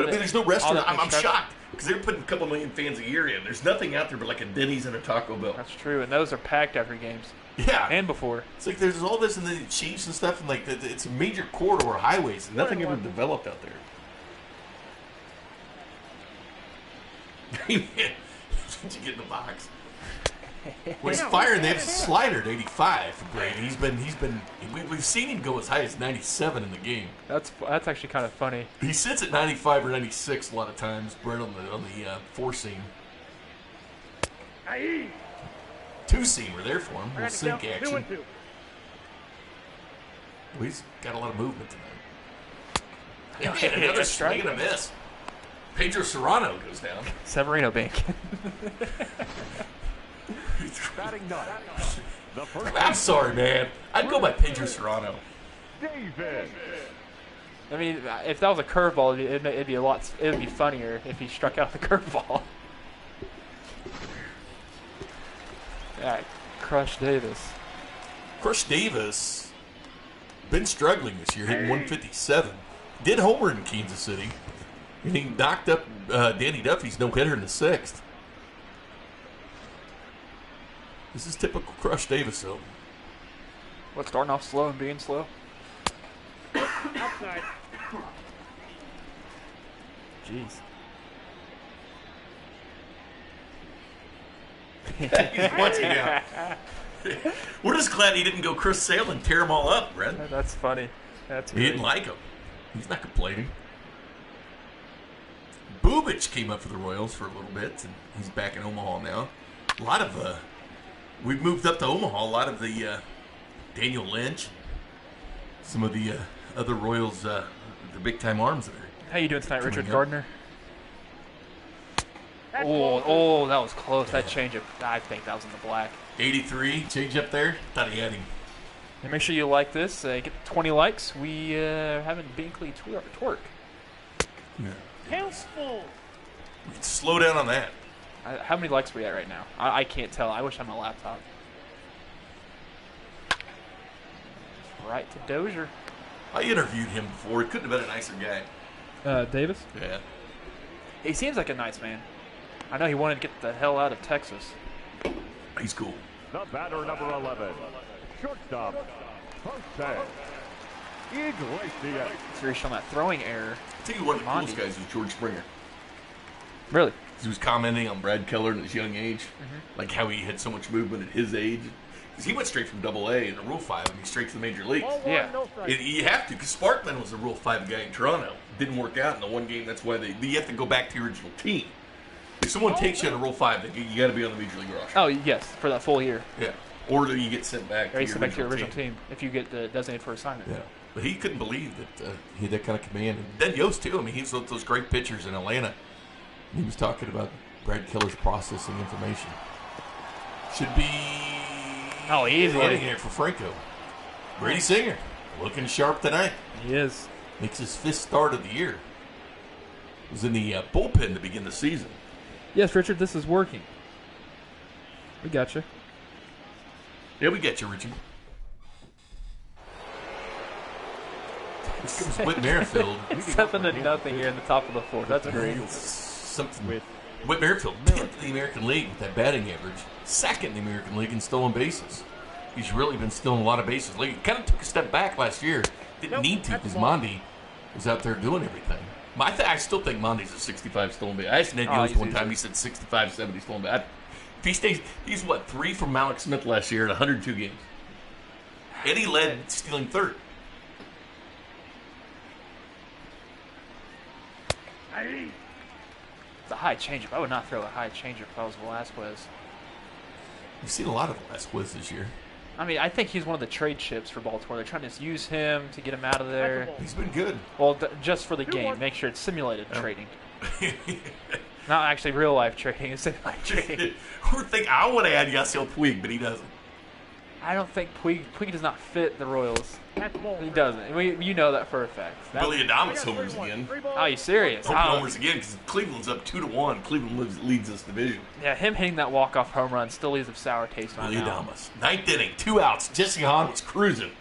But I mean, there's no restaurant. all that I'm shocked because they're putting a couple million fans a year in. There's nothing out there but like a Denny's and a Taco Bell. That's true, and those are packed after games. Yeah. And before. It's like there's all this and the Chiefs and stuff, and like it's a major corridor highways, and nothing ever developed out there. Did you get in the box? Well, he's firing. They have a slider at 85 for Brady. We've seen him go as high as 97 in the game. That's actually kind of funny. He sits at 95 or 96 a lot of times, right on the four seam. Two seamer there for him. Little sink action. Well, he's got a lot of movement tonight. And another swing and a miss. Pedro Serrano goes down. Severino Bank. I'm sorry, man. I'd go by Pedro Serrano. I mean, if that was a curveball, it'd be a lot. It would be funnier if he struck out the curveball. Yeah, Crush Davis. Crush Davis been struggling this year, hitting 157. Did homer in Kansas City, and he knocked up Danny Duffy's no-hitter in the sixth. This is typical Crush Davis, though. What, starting off slow and being slow? Outside. Jeez. He's watching now. We're just glad he didn't go Chris Sale and tear them all up, Brett. That's funny. That's He didn't like him. He's not complaining. Bubich came up for the Royals for a little bit, and he's back in Omaha now. A lot of we've moved up to Omaha. A lot of the Daniel Lynch, some of the other Royals, the big-time arms that are. How you doing tonight, Richard up. Gardner? Oh, that was close. That changeup, I think that was in the black. 83, change up there. Thought he had him. And make sure you like this. Get 20 likes. We haven't Binkley twerk. Helpful. We can slow down on that. How many likes are we at right now? I can't tell. I wish I had my laptop. Right to Dozier. I interviewed him before. He couldn't have been a nicer guy. Davis? Yeah. He seems like a nice man. I know he wanted to get the hell out of Texas. He's cool. The batter, number 11, shortstop, Jose Iglesias. So you're showing that throwing error. I tell you one of the coolest guys was George Springer. Really? He was commenting on Brad Keller at his young age, like how he had so much movement at his age. Because he went straight from Double-A into Rule 5, and he straight to the major leagues. Yeah. You have to, because Sparkman was a Rule 5 guy in Toronto. Didn't work out in the one game. That's why you have to go back to your original team. If someone takes you on a Rule 5, you got to be on the major league roster. Oh, yes, for that full year. Yeah. Or do you get sent back Or you sent back to your original team if you get designated for assignment. Yeah. But he couldn't believe that he had that kind of command. And then Yost, too. I mean, he's those great pitchers in Atlanta. He was talking about Brad Keller's processing information. Should be easy. Running here for Franco. Brady Singer, looking sharp tonight. He is. Makes his 5th start of the year. Was in the bullpen to begin the season. Yes, Richard, this is working. We got you. Yeah, we get you, Richard. Here comes Whit Merrifield. 7-0 here in the top of the 4th. That's great. Something with Whit Merrifield, 10th in the American League with that batting average. 2nd in the American League in stolen bases. He's really been stealing a lot of bases. He kind of took a step back last year. Didn't need to because Mondi was out there doing everything. I still think Mondi's a 65 stolen base. I asked Ned Yost one time. He said 65, 70 stolen base. If he stays, he's 3 from Malik Smith last year in 102 games. And he led stealing 3rd. It's a high changeup. I would not throw a high changeup if I was Velasquez. You've seen a lot of Velasquez this year. I mean, I think he's one of the trade chips for Baltimore. They're trying to use him to get him out of there. He's been good. Well, just for the game. Make sure it's simulated trading. Not actually real-life trading. It's simulated trading. I want to add Yasiel Puig, but he doesn't. I don't think Puig does not fit the Royals. He doesn't. You know that for a fact. Billy Adames homers again. Oh, you serious? Homers again because Cleveland's up 2-1. Cleveland leads this division. Yeah, him hitting that walk-off home run still leaves a sour taste on Billy Adames. 9th inning, 2 outs. Jesse Hahn was cruising.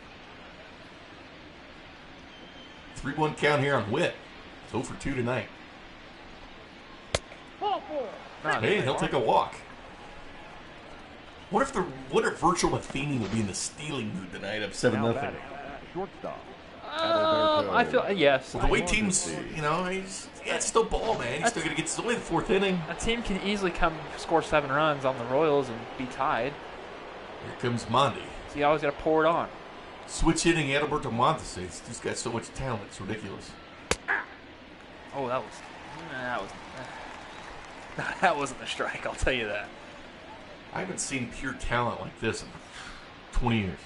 3-1 count here on Witt. He's 0 for 2 tonight. Not Hey, even he'll one. take a walk. What if Virtual Matheny will be in the stealing mood tonight up 7-0? batting, shortstop. I feel yes. The way teams, it's still ball, man. He's still going to get. It's only the 4th inning. A team can easily come score 7 runs on the Royals and be tied. Here comes Mondi. So you always got to pour it on. Switch hitting Adalberto Montes. He's got so much talent. It's ridiculous. Oh, that wasn't a strike. I'll tell you that. I haven't seen pure talent like this in 20 years.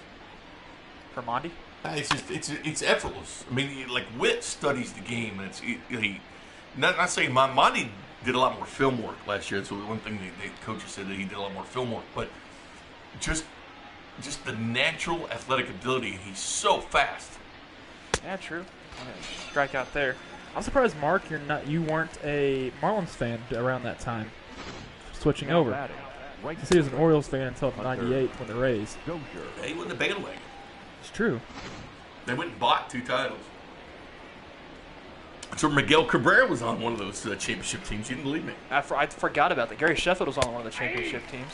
For Mondi? It's effortless. I mean, like Witt studies the game, and not saying Mondi did a lot more film work last year. That's one thing the coaches said, that he did a lot more film work, but just the natural athletic ability. He's so fast. Yeah, true. Strike out there. I'm surprised, Mark, you weren't a Marlins fan around that time. Switching over. Batting, right He was an Orioles fan until '98 when the Rays. Dozier. He wasn't a bandwagon. It's true. They went and bought 2 titles. So Miguel Cabrera was on one of those championship teams. You didn't believe me. I forgot about that. Gary Sheffield was on one of the championship teams.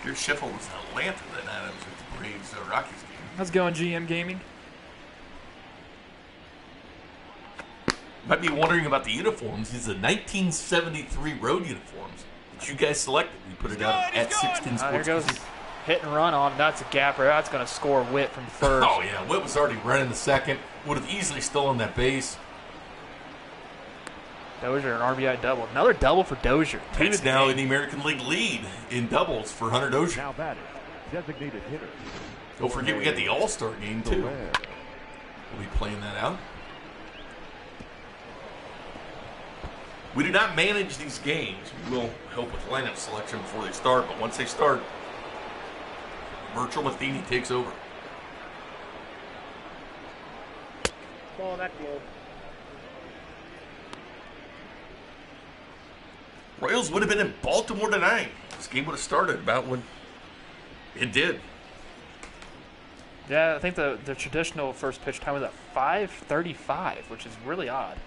Gary Sheffield was in Atlanta that night. That was with the Braves Rockies game. How's it going, GM Gaming? Might be wondering about the uniforms. These are 1973 road uniforms that you guys selected. We put it out at 16 Here Sports. goes hit and run on. That's a gapper. That's going to score Witt from first. Oh, yeah. Witt was already running the second. Would have easily stolen that base. Dozier, an RBI double. Another double for Dozier. It's now in the American League lead in doubles for Hunter Dozier. Now batting, designated hitter. Don't forget, we got the All-Star game, too. Soler. We'll be playing that out. We do not manage these games. We will help with lineup selection before they start, but once they start, Virtual Matheny takes over. Ball in that globe. Royals would have been in Baltimore tonight. This game would have started about when it did. Yeah, I think the traditional first pitch time was at 5:35, which is really odd.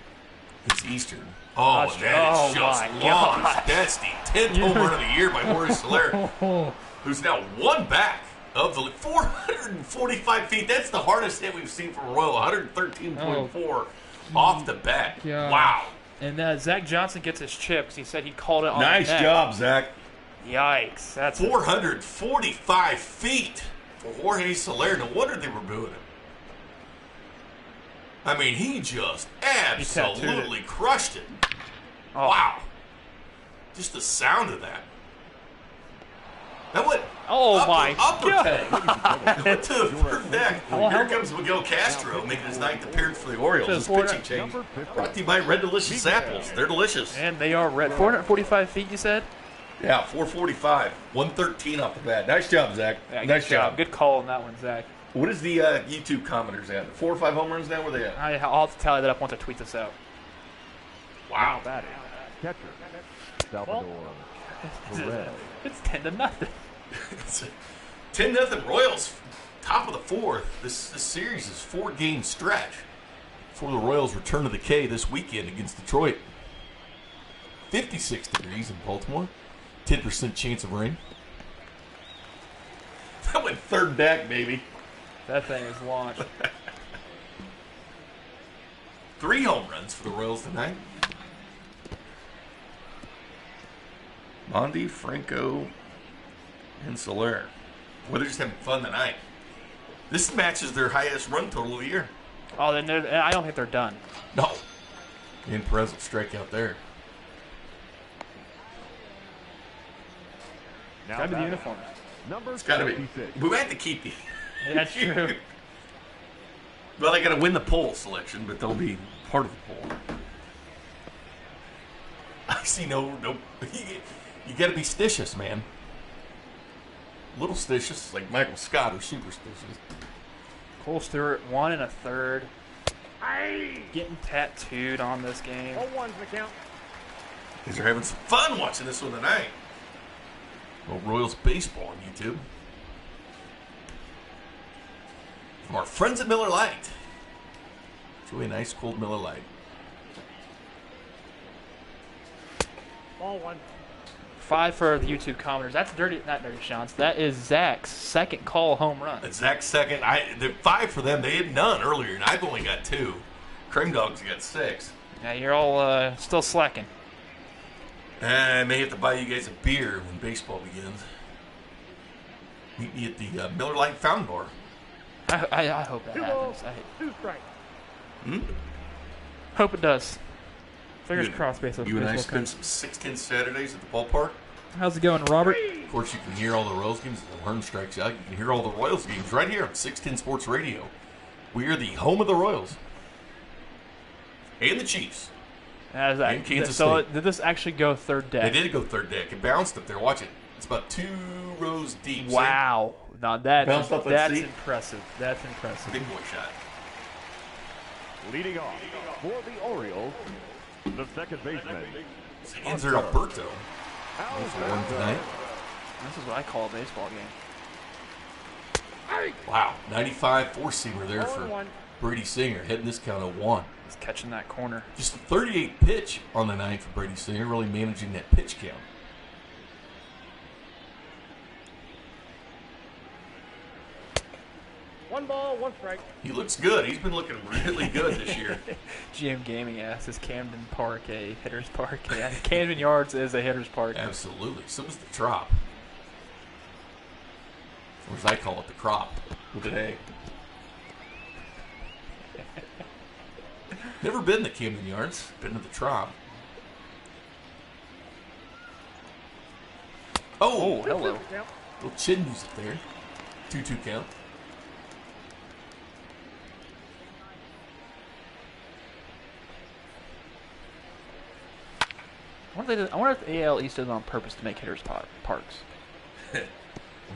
It's Eastern. Oh, Gosh, that oh is just my launched. gosh. That's the 10th home run of the year by Jorge Soler, who's now one back of the 445 feet. That's the hardest hit we've seen from Royal. 113.4 off the bat. Yeah. Wow. And Zach Johnson gets his chip because he said he called it on Nice the net. job, Zach. Yikes. That's 445 feet for Jorge Soler. No wonder they were booing him. I mean, he just absolutely crushed it. Oh. Wow. Just the sound of that. That went my upper God. tag. Went to the third deck. Well, Here how- comes Miguel Castro making his 9th appearance for the Orioles. His Four- pitching change brought to you by Red Delicious Apples. They're delicious. And they are red. 445 feet, you said? Yeah, 445. 113 off the bat. Nice job, Zach. Yeah, nice good job. Good call on that one, Zach. What is the YouTube commenters at? 4 or 5 home runs now? Where they at? I'll have to tally that up once I tweet this out. Wow. Batting, catcher. Salvador. Perez. It's 10-0. It's 10-0 Royals, top of the 4th. This series is 4-game stretch before the Royals return to the K this weekend against Detroit. 56 degrees in Baltimore, 10% chance of rain. That went third deck, baby. That thing is launched. 3 home runs for the Royals tonight. Mondi, Franco, and Soler. Well, they're just having fun tonight. This matches their highest run total of the year. Oh, then I don't think they're done. No. And Perez will strike out there. Now Gotta be the batting, uniforms. number It's got to be. 26. We have to keep the. Yeah, that's true. Well, they got to win the poll selection, but they'll be part of the poll. I see no. You got to be stitious, man. Little stitious, like Michael Scott, or superstitious. Cole Stewart, 1 1/3. Getting tattooed on this game. 0-1's the count. Because they're having some fun watching this one tonight. Well, Royals baseball on YouTube. From our friends at Miller Lite. It's really a nice cold Miller Lite. Ball one. 5 for the YouTube commenters. That's not dirty shots. That is Zach's second call home run. That's Zach's second. The 5 for them. They had none earlier, and I've only got 2. Cream Dogs got 6. Yeah, you're all still slacking. I may have to buy you guys a beer when baseball begins. Meet me at the Miller Lite Fountain Bar. I hope that 2 balls, happens. 2 strikes. Hope it does. Fingers crossed, baseball. You and I baseball spent some 6-10 Saturdays at the ballpark. How's it going, Robert? Of course, you can hear all the Royals games. The horn strikes out. You can hear all the Royals games right here on 610 Sports Radio. We are the home of the Royals. And the Chiefs. And Kansas State. Did this actually go third deck? They did go third deck. It bounced up there. Watch it. It's about 2 rows deep. Wow. Now Bounced up that's that seat. impressive. That's impressive. Big boy shot. Leading off for the Orioles, the second baseman. Sanzer Alberto. For one tonight. This is what I call a baseball game. Wow. 95 four-seamer there for Brady Singer. Heading this count of 1. He's catching that corner. Just a 38 pitch on the night for Brady Singer. Really managing that pitch count. One ball, 1 strike. He looks good. He's been looking really good this year. GM Gaming asks, is Camden Park a hitter's park? Yeah, Camden Yards is a hitter's park. Absolutely. So is the Trop. Or as I call it, the crop. With an A. Never been to Camden Yards. Been to the Trop. Oh, hello. Little chin music there. 2-2 count. I wonder if the AL East did it on purpose to make hitters parks.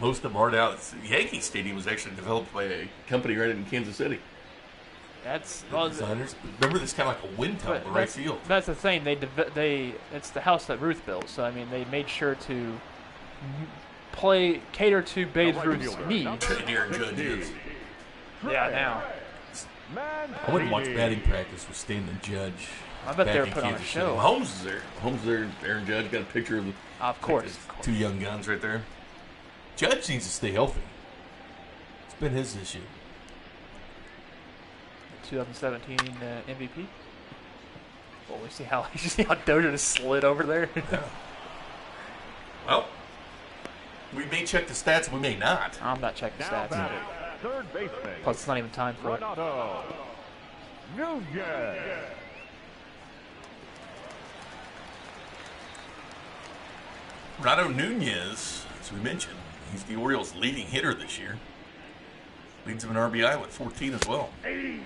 Most of them aren't out. Yankee Stadium was actually developed by a company right in Kansas City. That's Designers. Remember, this kind of like a wind tunnel in right field. That's the thing. It's the house that Ruth built. So I mean, they made sure to cater to Babe Ruth's needs. And Aaron Judge is. Yeah, now. I wouldn't watch batting practice with Stanton Judge. I bet they were back in putting on a Kansas show. City. Holmes is there. Holmes is there. Aaron Judge got a picture of the Of course. 2 young guns right there. Judge needs to stay healthy. It's been his issue. 2017 MVP. Well, we see how Dozier just slid over there. Well, we may check the stats, we may not. I'm not checking Now stats. batting, third baseman. Plus, it's not even time for it. Renato Nunez. Renato Nunez, as we mentioned, he's the Orioles' leading hitter this year. Leads them in RBI with 14 as well. The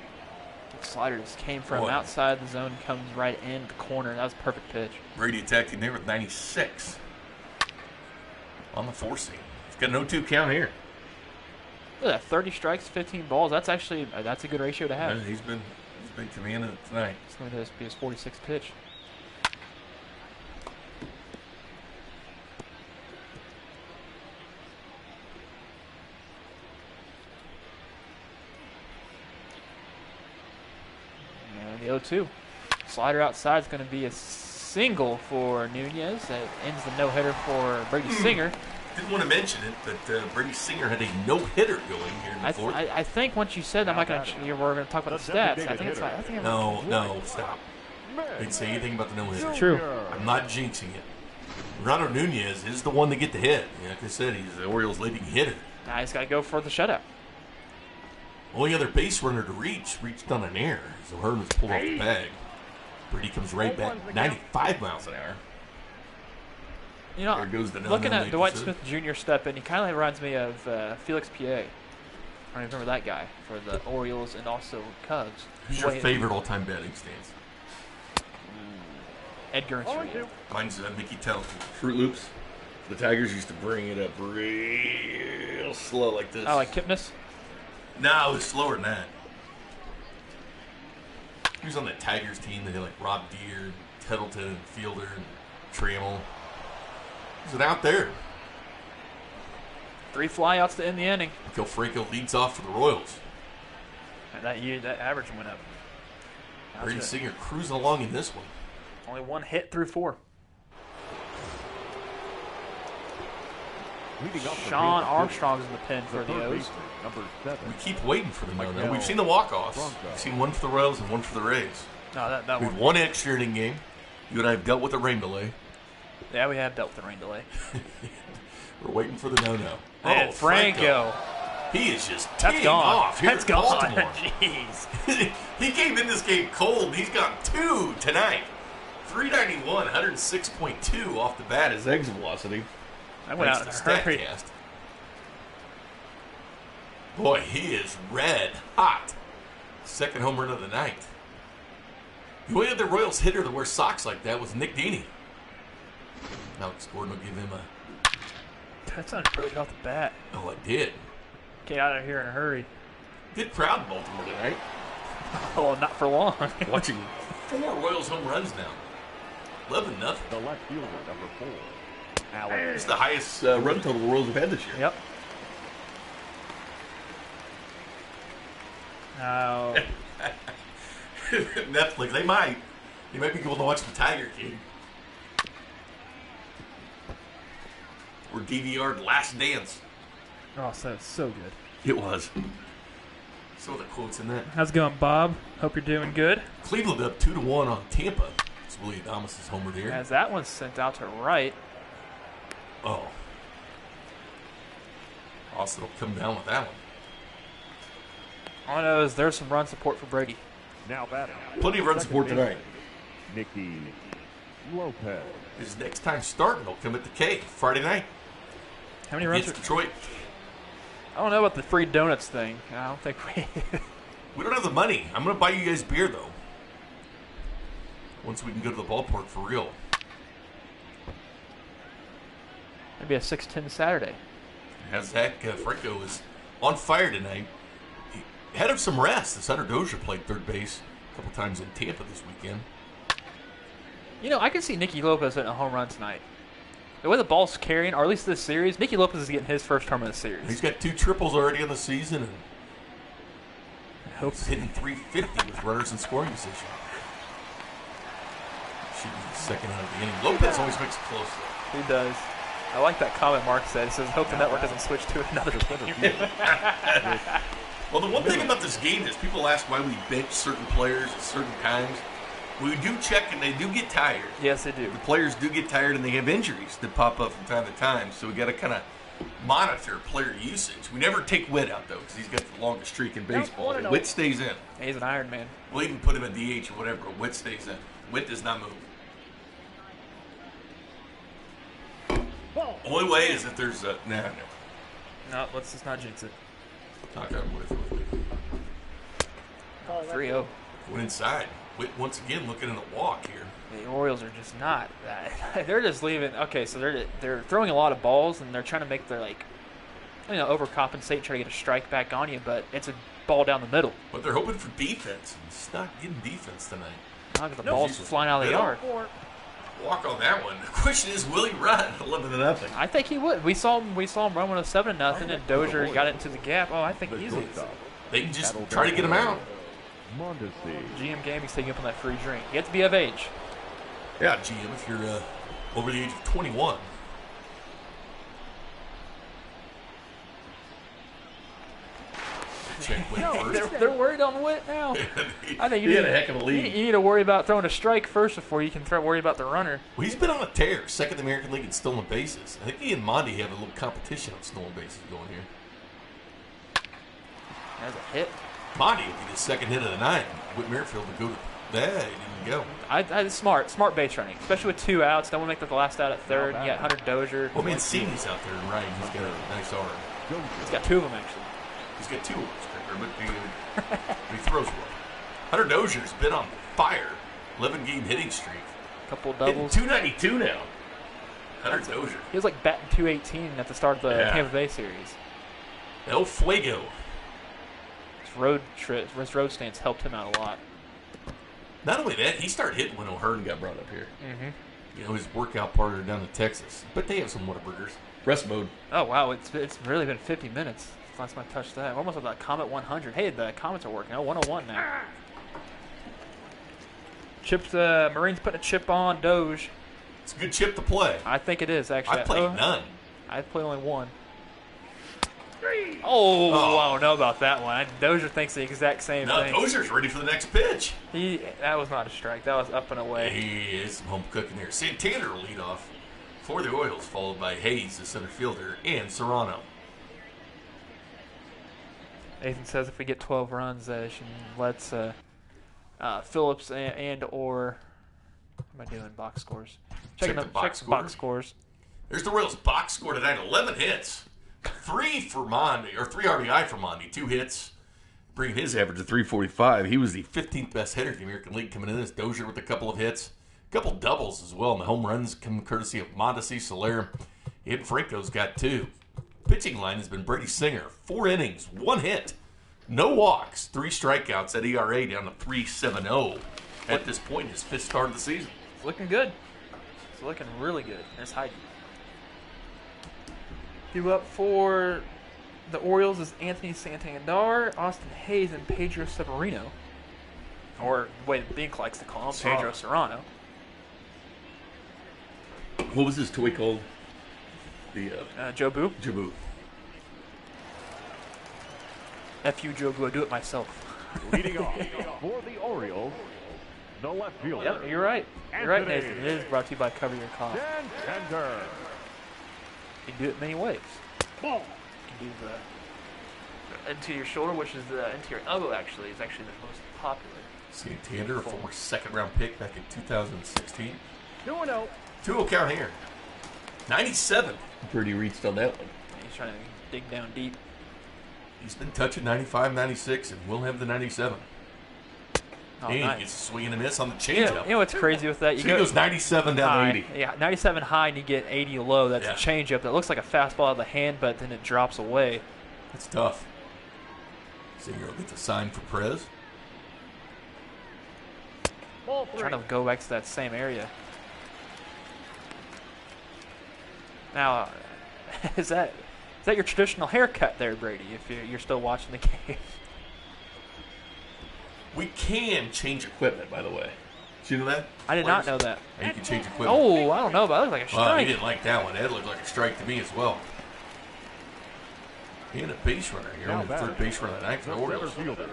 slider just came from Boy. outside the zone, comes right in the corner. That was a perfect pitch. Brady attacked him there with 96 on the 4-seam. He's got an 0-2 count here. Look at that, 30 strikes, 15 balls. That's actually that's a good ratio to have. He's been commanding it tonight. It's going to be his 46th pitch. And the 0-2. Slider outside is going to be a single for Nunez. That ends the no-hitter for Brady Singer. Didn't want to mention it, but Brady Singer had a no-hitter going here in the fourth. I think once you said that, we're going to talk about the stats. I think it's like, No, stop. I didn't say anything about the no-hitter. True. I'm not jinxing it. Renato Nunez is the one to get the hit. Like I said, he's the Orioles' leading hitter. Now he's got to go for the shutout. Only other base runner to reached on an error. So Hearn was pulled off the bag. Brady comes right back, 95 miles an hour. You know, There goes the looking at like Dwight you said. Smith Jr. step in, he kind of reminds me of Felix Pierre. I don't even remember that guy for the Orioles and also Cubs. Who's your favorite all-time batting stance? Edgar and Shreve. Mine's Mickey Tell. Fruit Loops. The Tigers used to bring it up real slow like this. I like Kipnis. No, it was slower than that. He was on that Tigers team. They had like Rob Deere, Tettleton, and Fielder, and Trammell. He was out there. 3 flyouts to end the inning. Until Franco leads off for the Royals. And that year, that average went up. Brady Singer cruising along in this one. Only 1 hit through 4. Leading off the Sean field, Armstrong's in the pen for the third O's. baseman, number 7. We keep waiting for the no-no. Miguel We've seen the walk-offs. Bronco. We've seen one for the Royals and one for the Rays. No, that We've one. won an extra inning game. You and I have dealt with a rain delay. Yeah, we have dealt with the rain delay. We're waiting for the no-no. And Franco. He is just That's teeing gone. off here That's in gone. Baltimore. Jeez. He came in this game cold. He's got 2 tonight. 391, 106.2 off the bat. His exit velocity. I went out in a hurry. Statcast. Boy, he is red hot. Second home run of the night. The only other Royals hitter to wear socks like that was Nick Dini. Alex Gordon will give him a... That sounded really good off the bat. Oh, I did. Get out of here in a hurry. Good crowd in Baltimore tonight. Oh, not for long. Watching 4 Royals home runs now. 11-0. The left fielder, number 4. Alex. It's the highest run total the Royals have had this year. Yep. Now, Netflix, they might. They might be going to watch The Tiger King. Or DVR'd Last Dance. oh, so good. It was. So the quotes in that. How's it going, Bob? Hope you're doing good. Cleveland up 2-1 on Tampa. It's Willie Adames' homer there. As that one's sent out to right. Oh. Austin will come down with that one. All I know is there's some run support for Brady. Now batting. Plenty of run support tonight. Nicky Lopez. His next time starting will come at the K Friday night How many runs? against Detroit. I don't know about the free donuts thing. I don't think we. We don't have the money. I'm going to buy you guys beer, though. Once we can go to the ballpark for real. Maybe a 6:10 Saturday. Zach Franco is on fire tonight. He had him some rest. This Hunter Dozier played third base a couple times in Tampa this weekend. You know, I can see Nicky Lopez hitting a home run tonight. The way the ball's carrying, or at least this series, Nicky Lopez is getting his first home of the series. He's got 2 triples already in the season, and I hope he's hitting 350 with runners in scoring position. Should be the second out of the inning. Lopez always makes it close, though. he does. I like that comment Mark said. It says, hope the network doesn't switch to another team. Well, the one thing about this game is people ask why we bench certain players at certain times. We do check, and they do get tired. Yes, they do. The players do get tired, and they have injuries that pop up from time to time. So we got to kind of monitor player usage. We never take Witt out, though, because he's got the longest streak in baseball. no. Witt stays in. He's an Iron Man. We'll even put him at DH or whatever, but Witt stays in. Witt does not move. Only way is if there's a... No. No, let's just not jinx it. Knock on wood with me. 3-0. Went inside. Witt once again looking at a walk here. The Orioles are just not that. They're just leaving. Okay, so they're throwing a lot of balls, and they're trying to make their, overcompensate, try to get a strike back on you, but it's a ball down the middle. But they're hoping for defense. It's not getting defense tonight. Not the ball's flying out of the yard. Walk on that one. The question is, will he run 11-0? I think he would. We saw him run with a 7-0, and Dozier got into the gap. Oh, I think easy. They can just try to get him out. Mondesi. GM Gaming's taking up on that free drink. You have to be of age. Yeah, GM, if you're over the age of 21. Check Witt first. They're worried on Witt now. I think he had a heck of a lead. You need to worry about throwing a strike first before you can worry about the runner. Well, he's been on a tear. Second in the American League in stolen bases. I think he and Monty have a little competition on stolen bases going here. That's a hit. Monty will be the second hit of the night. Whit Merrifield to go to there. He didn't go. Smart base running, especially with 2 outs. Don't want to make the last out at third. You got Hunter Dozier. Well, Mancini's out there and right. He's got a nice arm. He's got 2 of them actually. He's got 2 arms, but he throws well. Hunter Dozier's been on fire. 11-game hitting streak. Couple Hitting doubles. 292 now. Hunter Dozier. He was like batting 218 at the start of the Yeah. Tampa Bay series. El Fuego. His road stance helped him out a lot. Not only that, he started hitting when O'Hearn got brought up here. Mm-hmm. You know, his workout partner down in Texas. But they have some Whataburgers. Rest mode. Oh, wow. It's really been 50 minutes. Last time I touched that. We're almost at that Comet 100. Hey, the comments are working. 101 now. Chips, Marines putting a chip on Doge. It's a good chip to play. I think it is, actually. I played none. I played only one. Oh, I don't know about that one. Dozier thinks the exact same thing. Dozier's ready for the next pitch. That was not a strike. That was up and away. He is some home cooking here. Santander will lead off for the Orioles, followed by Hayes, the center fielder, and Serrano. Nathan says if we get 12 runs, let's Phillips or what am I doing? Box scores. Check the box scores. There's the Royals box score tonight. 11 hits, 3 for Mondi, or 3 RBI for Mondi, 2 hits, bringing his average to 345. He was the 15th best hitter in the American League coming in. This Dozier with a couple of hits, a couple doubles as well. And the home runs come courtesy of Mondesi, Soler, and Franco's got 2. Pitching line has been Brady Singer, 4 innings, 1 hit, no walks, 3 strikeouts. That ERA down to 3.70 at this point, his 5th start of the season. It's looking good. It's looking really good. There's Heidi. Due up for the Orioles is Anthony Santander, Austin Hayes, and Pedro Severino. Or the way Bink likes to call him, Pedro Serrano. What was his toy called? The Joe Boo. Jabu. F.U. Joe Boo. I do it myself. Leading off for the Orioles, the left fielder. Yep, you're right. You're right, Nathan. It is brought to you by Cover Your Cough. Santander. You can do it many ways. Ball. You can do the anterior shoulder, which is the anterior elbow, actually, is actually the most popular. Santander, a former 2nd-round pick back in 2016. 2-0. 2-0 count here. 97. Pretty reached on that one. He's trying to dig down deep. He's been touching 95, 96, and we'll have the 97. Oh, and nice. he gets a swing and a miss on the changeup. You know what's crazy with that? So he goes 97 down high. to 80. Yeah, 97 high and you get 80 low. That's Yeah. a changeup that looks like a fastball out of the hand, but then it drops away. That's tough. Singer will get the sign for Perez. Ball 3. Trying to go back to that same area. Now, is that your traditional haircut there, Brady, if you're still watching the game? We can change equipment, by the way. Did you know that? I did not know that. You can change equipment. Oh, I don't know, but that looks like a Well, strike. he didn't like that one. That looked like a strike to me as well. And a base runner here. Only the 3rd base runner of the night for the Orioles. Fielder.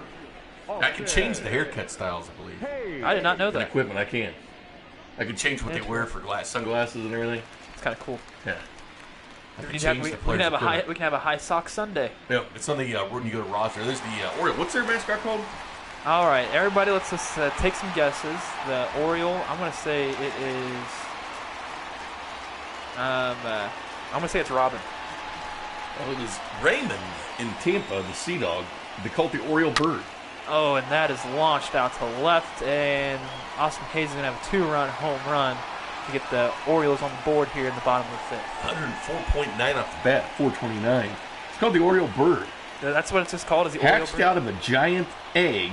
I can change the haircut styles, I believe. Hey. I did not know And that. equipment, I can. I can change what they wear for sunglasses and everything. It's kind of cool. Yeah. I We can can change have, the we can player's have a high equipment. we can have a high sock Sunday. Yeah, it's on the when you go to roster. There's the Oriole. What's their mascot called? All right, everybody, let's just take some guesses. The Oriole, I'm going to say it is. I'm going to say it's Robin. Well, it was Raymond in Tampa, the Sea Dog. They call it the Oriole Bird. Oh, and that is launched out to left, and Austin Hayes is going to have a 2-run home run to get the Orioles on the board here in the bottom of the 5th. 104.9 off the bat, 429. It's called the Oriole Bird. That's what it's just called, is the Oriole Hatched bird? out of a giant egg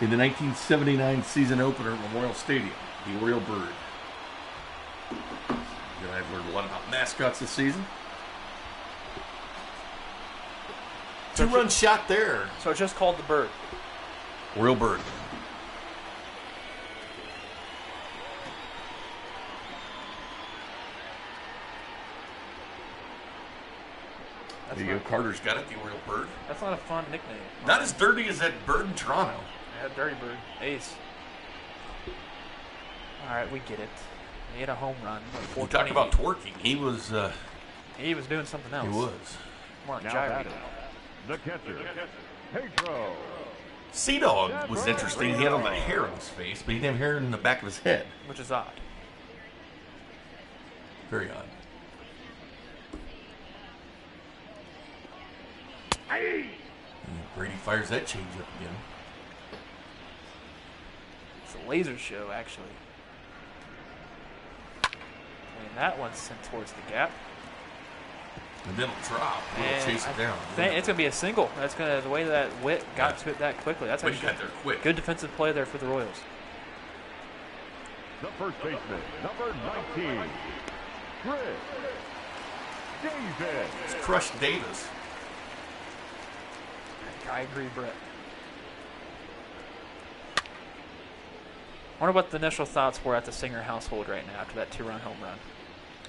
in the 1979 season opener at Memorial Stadium. The Oriole Bird. You know, I've learned a lot about mascots this season. 2-run shot there. So it's just called the bird. Oriole Bird. There you go. Carter's got it, the Oriole Bird. That's not a fun nickname. Not as dirty as that bird in Toronto. Yeah, Dirty Bird. Ace. All right, we get it. He hit a home run. You talk about twerking. He was doing something else. He was. More Now gyrating. batting. The catcher, Pedro. Sea Dog was interesting. He had all the hair on his face, but he didn't have hair in the back of his head. Which is odd. Very odd. And Brady fires that change up again. It's a laser show, actually. And that one's sent towards the gap. And then it'll drop. We'll And chase it down. It's going to be a single. That's going to the way that Witt got to it that quickly. That's But he actually got there quick. good defensive play there for the Royals. The first baseman, number 19, Chris Davis. It's Crush Davis. I agree, Brett. I wonder what the initial thoughts were at the Singer household right now after that 2-run home run.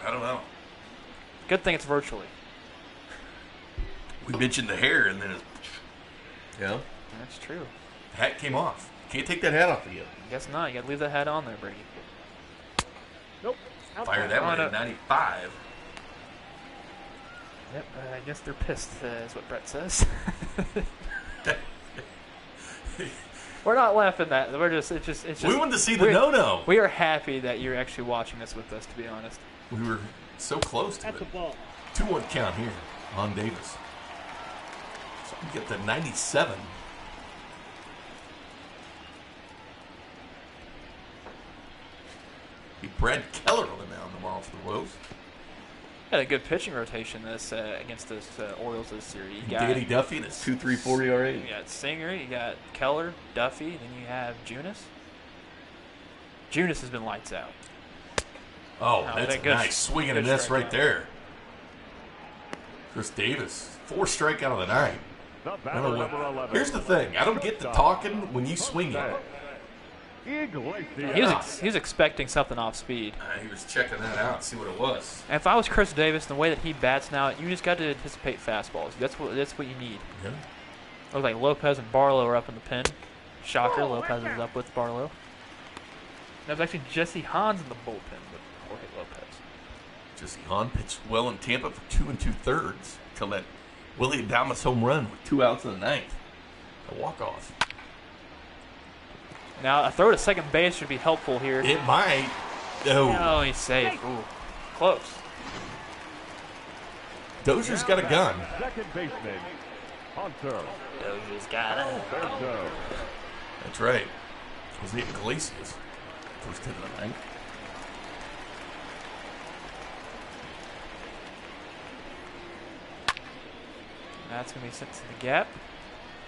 I don't know. Good thing it's virtually. We mentioned the hair, and then That's true. the hat came off. Can't take that hat off again. I guess not. You got to leave that hat on there, Brady. Nope. Fire that one at 95. Yep, I guess they're pissed, is what Brett says. We're not laughing at that. It's just. We wanted to see the no-no. We are happy that you're actually watching this with us, to be honest. We were so close to it. 2-1 count here on Davis. So we get the 97. Be Brad Keller on the mound tomorrow for the Royals. Had a good pitching rotation against this Orioles this series. You got Danny Duffy and his 2.34 ERA. You got Singer, you got Keller, Duffy, then you have Junis. Junis has been lights out. Oh, that's a nice swing and a miss right there. Chris Davis, 4 strikeout of the night. Here's the thing. I don't get the talking when you swing it. He was expecting something off speed. He was checking that out, see what it was. And if I was Chris Davis, the way that he bats now, you just got to anticipate fastballs. That's what you need. Yeah. It was like Lopez and Barlow are up in the pen. Shocker, Lopez is up with Barlow. That was actually Jesse Hans in the bullpen with Jorge Lopez. Jesse Hahn pitched well in Tampa for 2 2/3 until that Willie Adames home run with 2 outs in the 9th. A walk-off. Now, a throw to second base should be helpful here. It might. Oh, he's safe. Ooh, close. Dozier's got a gun. Second baseman, Hunter. Dozier's got it. That's right. Jose Iglesias. First hit of the night. That's going to be sent to the gap.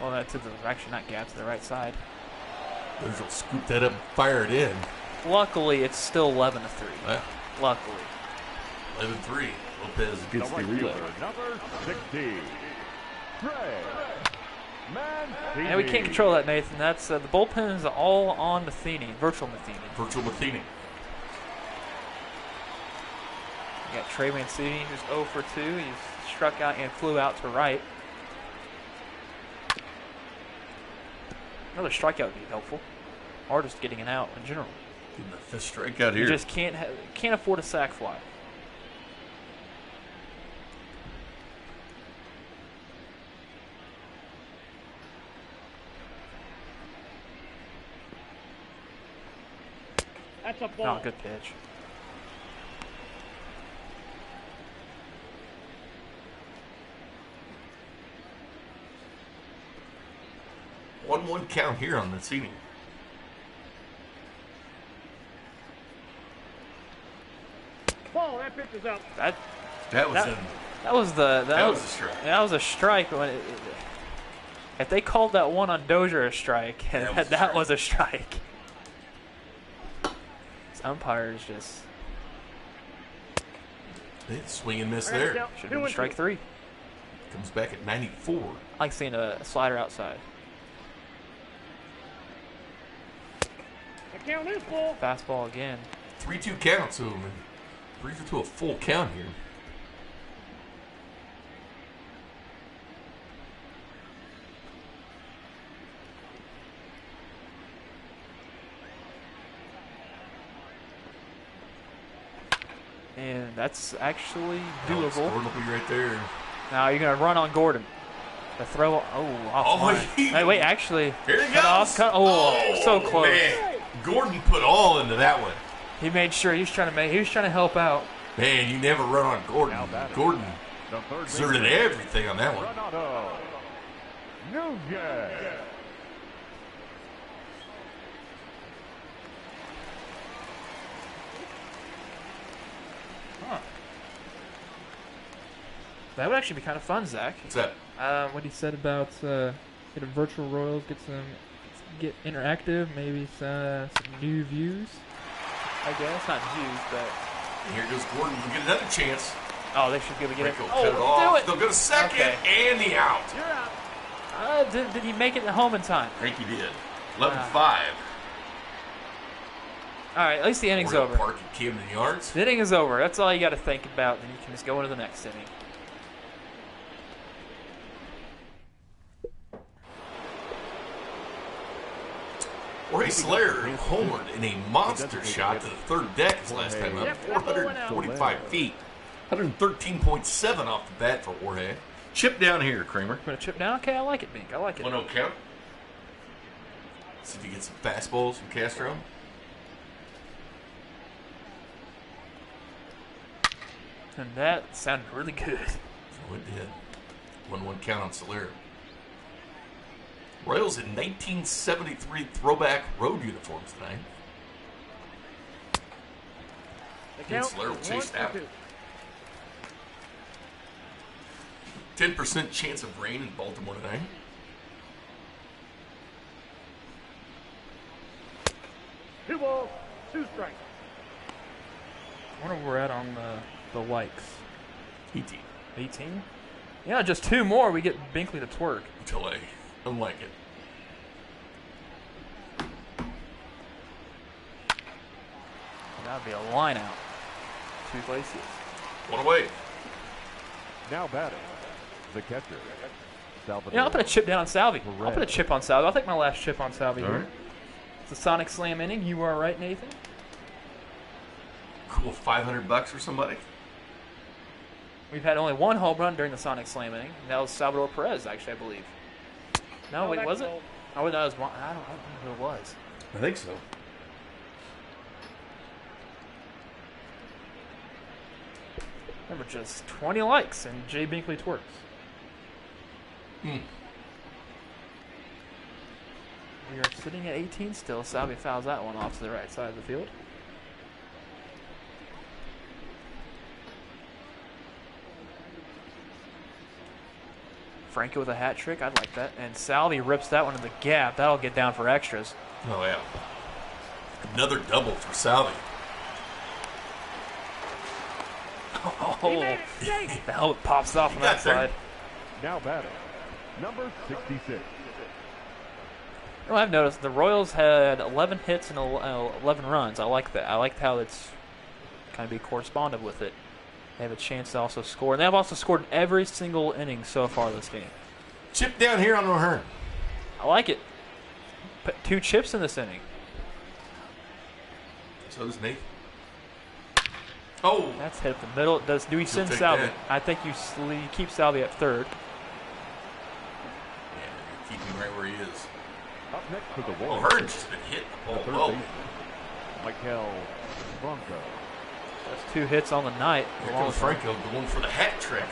Well, that's actually not gap, to the right side. Dozier will scoop that up and fire it in. Luckily, it's still 11-3. Wow. Luckily. 11-3. Lopez gets the relay. Number 60. And we can't control that, Nathan. That's the bullpen is all on Matheny, virtual Matheny. Virtual Matheny. You got Trey Mancini, who's 0 for 2. He's struck out and flew out to right. Another strikeout would be helpful. Or just getting an out in general. Getting the 5th strikeout here. You just can't afford a sac fly. That's a ball. Oh, good pitch. One count here on the seating. Ball, that pitch is out. That was a strike. That was a strike. If they called that one on Dozier a strike, that was a strike. This umpire is just swing and miss there. should have been strike 3. Comes back at 94. I like seeing a slider outside. The count is full. Fastball again. 3-2 count, so brings it to a full count here. And that's actually doable. Gordon will be right there. Now you're going to run on Gordon. The throw, off Oh, line. he- Hey, wait, actually. Here he cut goes. off. So close. Man. Gordon put all into that one. He made sure he was trying to help out. Man, you never run on Gordon. Gordon The third exerted baseman, everything on that one. Renato Nunez. That would actually be kind of fun, Zach. What's that? What he said about get a virtual Royals, get interactive, maybe some new views. I guess not views, but Here goes Gordon. We'll get another chance. they should be able to get it. Rick will cut it off. They'll go to second Okay. and the out. Did he make it home in time? I think he did. 11-5. All right, at least the inning's Oriole over. Park at Camden Yards. The inning is over. That's all you got to think about. Then you can just go into the next inning. Jorge Slayer homered in a monster shot to the third deck his last time up, 445 feet. 113.7 off the bat for Jorge. Chip down here, Kramer. Put a chip down? Okay, I like it, Bink. I like it. 1-0 count. See if you get some fastballs from Castro. And that sounded really good. So it did. 1-1 count on Soler. Royals in 1973 throwback road uniforms tonight. The And count Soler will is chase that. 1-2. 10% chance of rain in Baltimore tonight. Two balls, two strikes. I wonder where we're at on the likes. 18. 18? Yeah, just 2 more. We get Binkley to twerk. Until I don't like it. That would be a line out. 2 places. One away. Now batting, the catcher, Salvador. You know, I'll put a chip down on Salvi. I'll put a chip on Salvi. I'll take my last chip on Salvi All here. right. It's a Sonic Slam inning. You are right, Nathan. Cool, $500 for somebody. We've had only 1 home run during the Sonic Slam inning. That was Salvador Perez, actually, I believe. No, wait, that's was it? cold. Oh, that was one. I don't know who it was. I think so. Remember, just 20 likes and Jay Binkley twerks. Hmm. We are sitting at 18 still. Salvi fouls that one off to the right side of the field. Franco with a hat trick. I'd like that. And Salvi rips that one in the gap. That'll get down for extras. Oh, yeah. Another double for Salvi. He made it, Jake. The helmet pops off on that got there. side. Now batting, number 66. Well, I've noticed the Royals had 11 hits and 11 runs. I like that. I liked how it's kind of be corresponded with it. They have a chance to also score. And they've also scored in every single inning so far this game. Chip down here on O'Hearn. I like it. Put 2 chips in this inning. So does Nate. Oh, That's hit up the middle. Do we send take Salvi? that. I think you keep Salvi at third. yeah, keep him right where he is. Up next to the wall, O'Hearn's just been hit the the ball third low. baseman, Michael Bronco. That's 2 hits on the night. Here comes Franco going for the hat trick.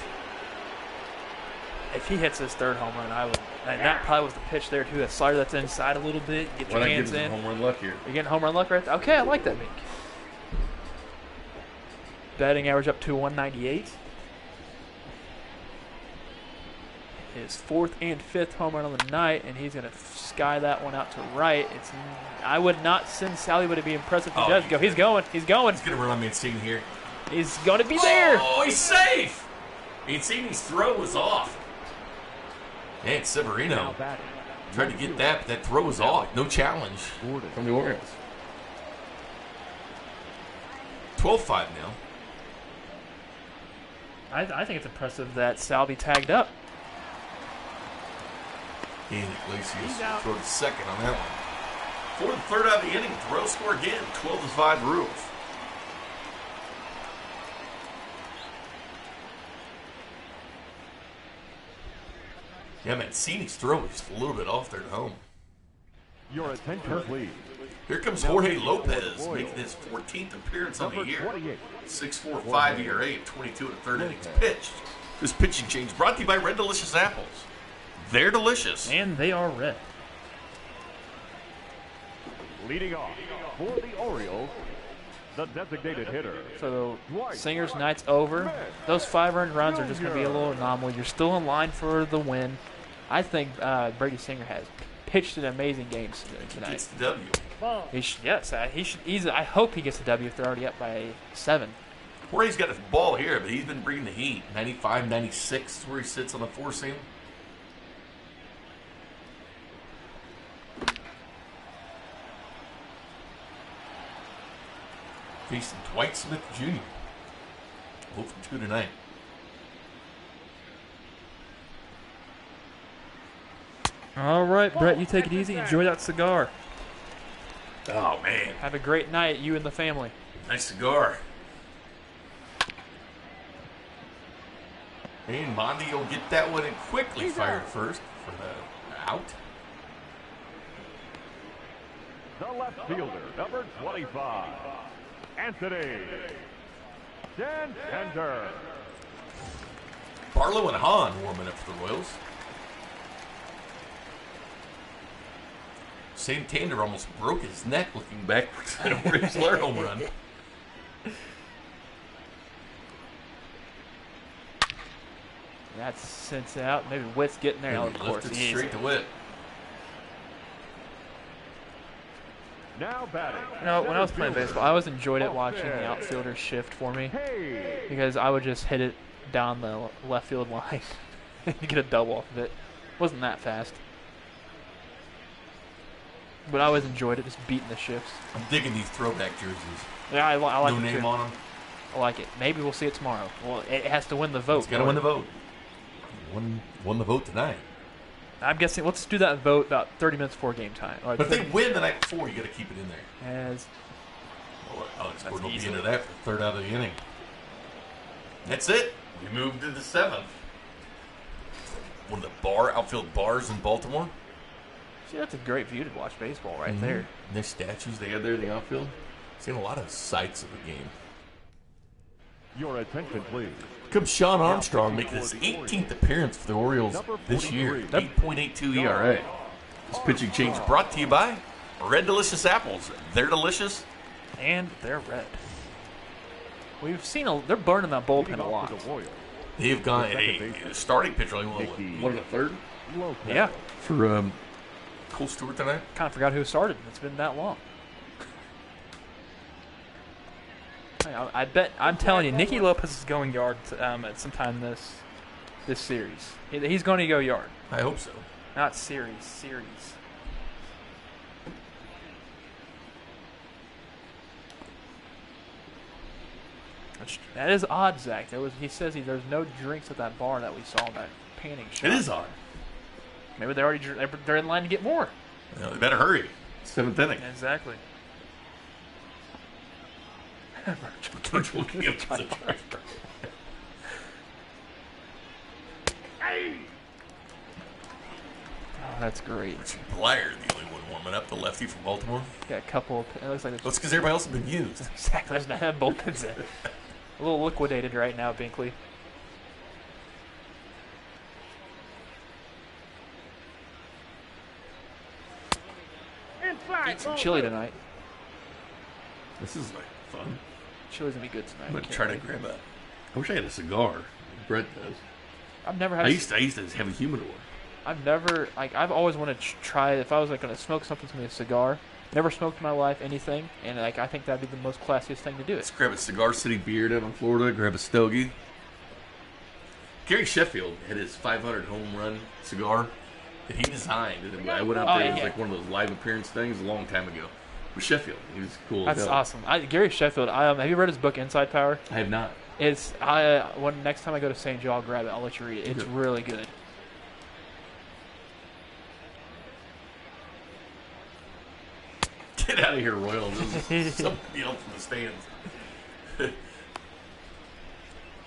If he hits his 3rd home run, I would. And that probably was the pitch there too. That slider that's inside a little bit. Get your Why not hands give in. him home run luck here? You're getting home run luck right there. Okay, I like that, Mink. Batting average up to 198. His 4th and 5th home run on the night, and he's going to sky that one out to right. I would not send Sally, but it'd be impressive if he Oh, does you go. could. He's going. He's going. He's going to run on Mancini here. He's going to be there. Oh, he's safe. Mancini's throw was off. And Now Severino batting, tried to get that, but that throw was off. No challenge Gordon. from the Orioles. 12-5 now. I think it's impressive that Salvi tagged up. And Iglesias He's out. throw to second on that one. 4th and 3rd out of the inning. The Royals score again. 12-5 Royals. Yeah, Mancini's throw was just a little bit off there at home. Your attention, please. Here comes Jorge Lopez making his 14th appearance on Number the year. 28. 6.45 ERA, 22 and a third innings pitched. This pitching change brought to you by Red Delicious Apples. They're delicious. And they are red. Leading off for the Orioles, the designated hitter. So Singer's night's over. Those 5 earned runs are just going to be a little anomaly. You're still in line for the win. I think Brady Singer has pitched an amazing game tonight. Gets the W. Ball. He should easily. I hope he gets a W if they're already up by 7. Jorge's got his ball here, but he's been bringing the heat. 95, 96 is where he sits on the 4-seam. facing Dwight Smith Jr. 0 for 2 tonight. All right, Brett, you take it easy. Enjoy that cigar. Oh, man. Have a great night, you and the family. Nice cigar. And Mondi will get that one and quickly fired first for the out. The left fielder, number 25, Anthony Santander. Barlow and Hahn warming up for the Royals. Santander almost broke his neck looking backwards at a Rich Lair home run. That's sent out. Maybe Witt's getting there. Of course, Lifted he is. straight to Witt. Now batting. You know, when I was playing Center baseball, I always enjoyed it watching the outfielders shift for me Hey. because I would just hit it down the left field line and get a double off of it. Wasn't that fast. But I always enjoyed it, just beating the shifts. I'm digging these throwback jerseys. Yeah, I like No it name too. on them. I like it. Maybe we'll see it tomorrow. Well, it has to win the vote. It's got to win the vote. Won the vote tonight. I'm guessing let's do that vote about 30 minutes before game time. Or But if they win the night before, you got to keep it in there. as Alex That's Gordon will be easy. into that for the third out of the inning. That's it. We moved to the seventh. One of the outfield bars in Baltimore. see, that's a great view to watch baseball right there. And there's statues they had there in the outfield. Seen a lot of sights of the game. Your attention, please. Comes Sean Armstrong making his 18th appearance for the Orioles this year. 8.82 ERA. This pitching change brought to you by Red Delicious Apples. They're delicious. And they're red. We've seen they're burning that bullpen a lot. They've gone a starting pitcher like one and a third Yeah, for Cole Stewart tonight. kind of forgot who started. It's been that long. I bet. I'm telling you, Nicky Lopez is going yard at some time this series. He's going to go yard, I hope so. not series. Series. That is odd, Zach. He says there's no drinks at that bar that we saw that panning shot. It is odd. Maybe they're in line to get more. You know, they better hurry. Seventh inning. Exactly. George looking up to the Oh, that's great. Blyer, the only one warming up, the lefty from Baltimore. Got a couple. It looks like That's because everybody else has been used. exactly. There's not have bullpens in. A little liquidated right now, Binkley. Inside. Eat some chili tonight. This is like fun. Chili's gonna be good tonight. I'm gonna Can't try to wait. grab a. I wish I had a cigar. Brett does. I've never had. I used to have a humidor. I've never I've always wanted to try if I was gonna smoke something, it's gonna be a cigar. Never smoked in my life anything, and I think that'd be the most classiest thing to do. Let's grab a Cigar City beer down in Florida. Grab a stogie. Gary Sheffield had his 500 home run cigar that he designed. And I went out there. It was like one of those live appearance things a long time ago. With Sheffield, he was cool. That's as hell. awesome. Gary Sheffield. Have you read his book Inside Power? I have not. It's when next time I go to St. Joe, I'll grab it. I'll let you read it. It's Okay. really good. Get out of here, Royals. This is somebody else in the stands. Did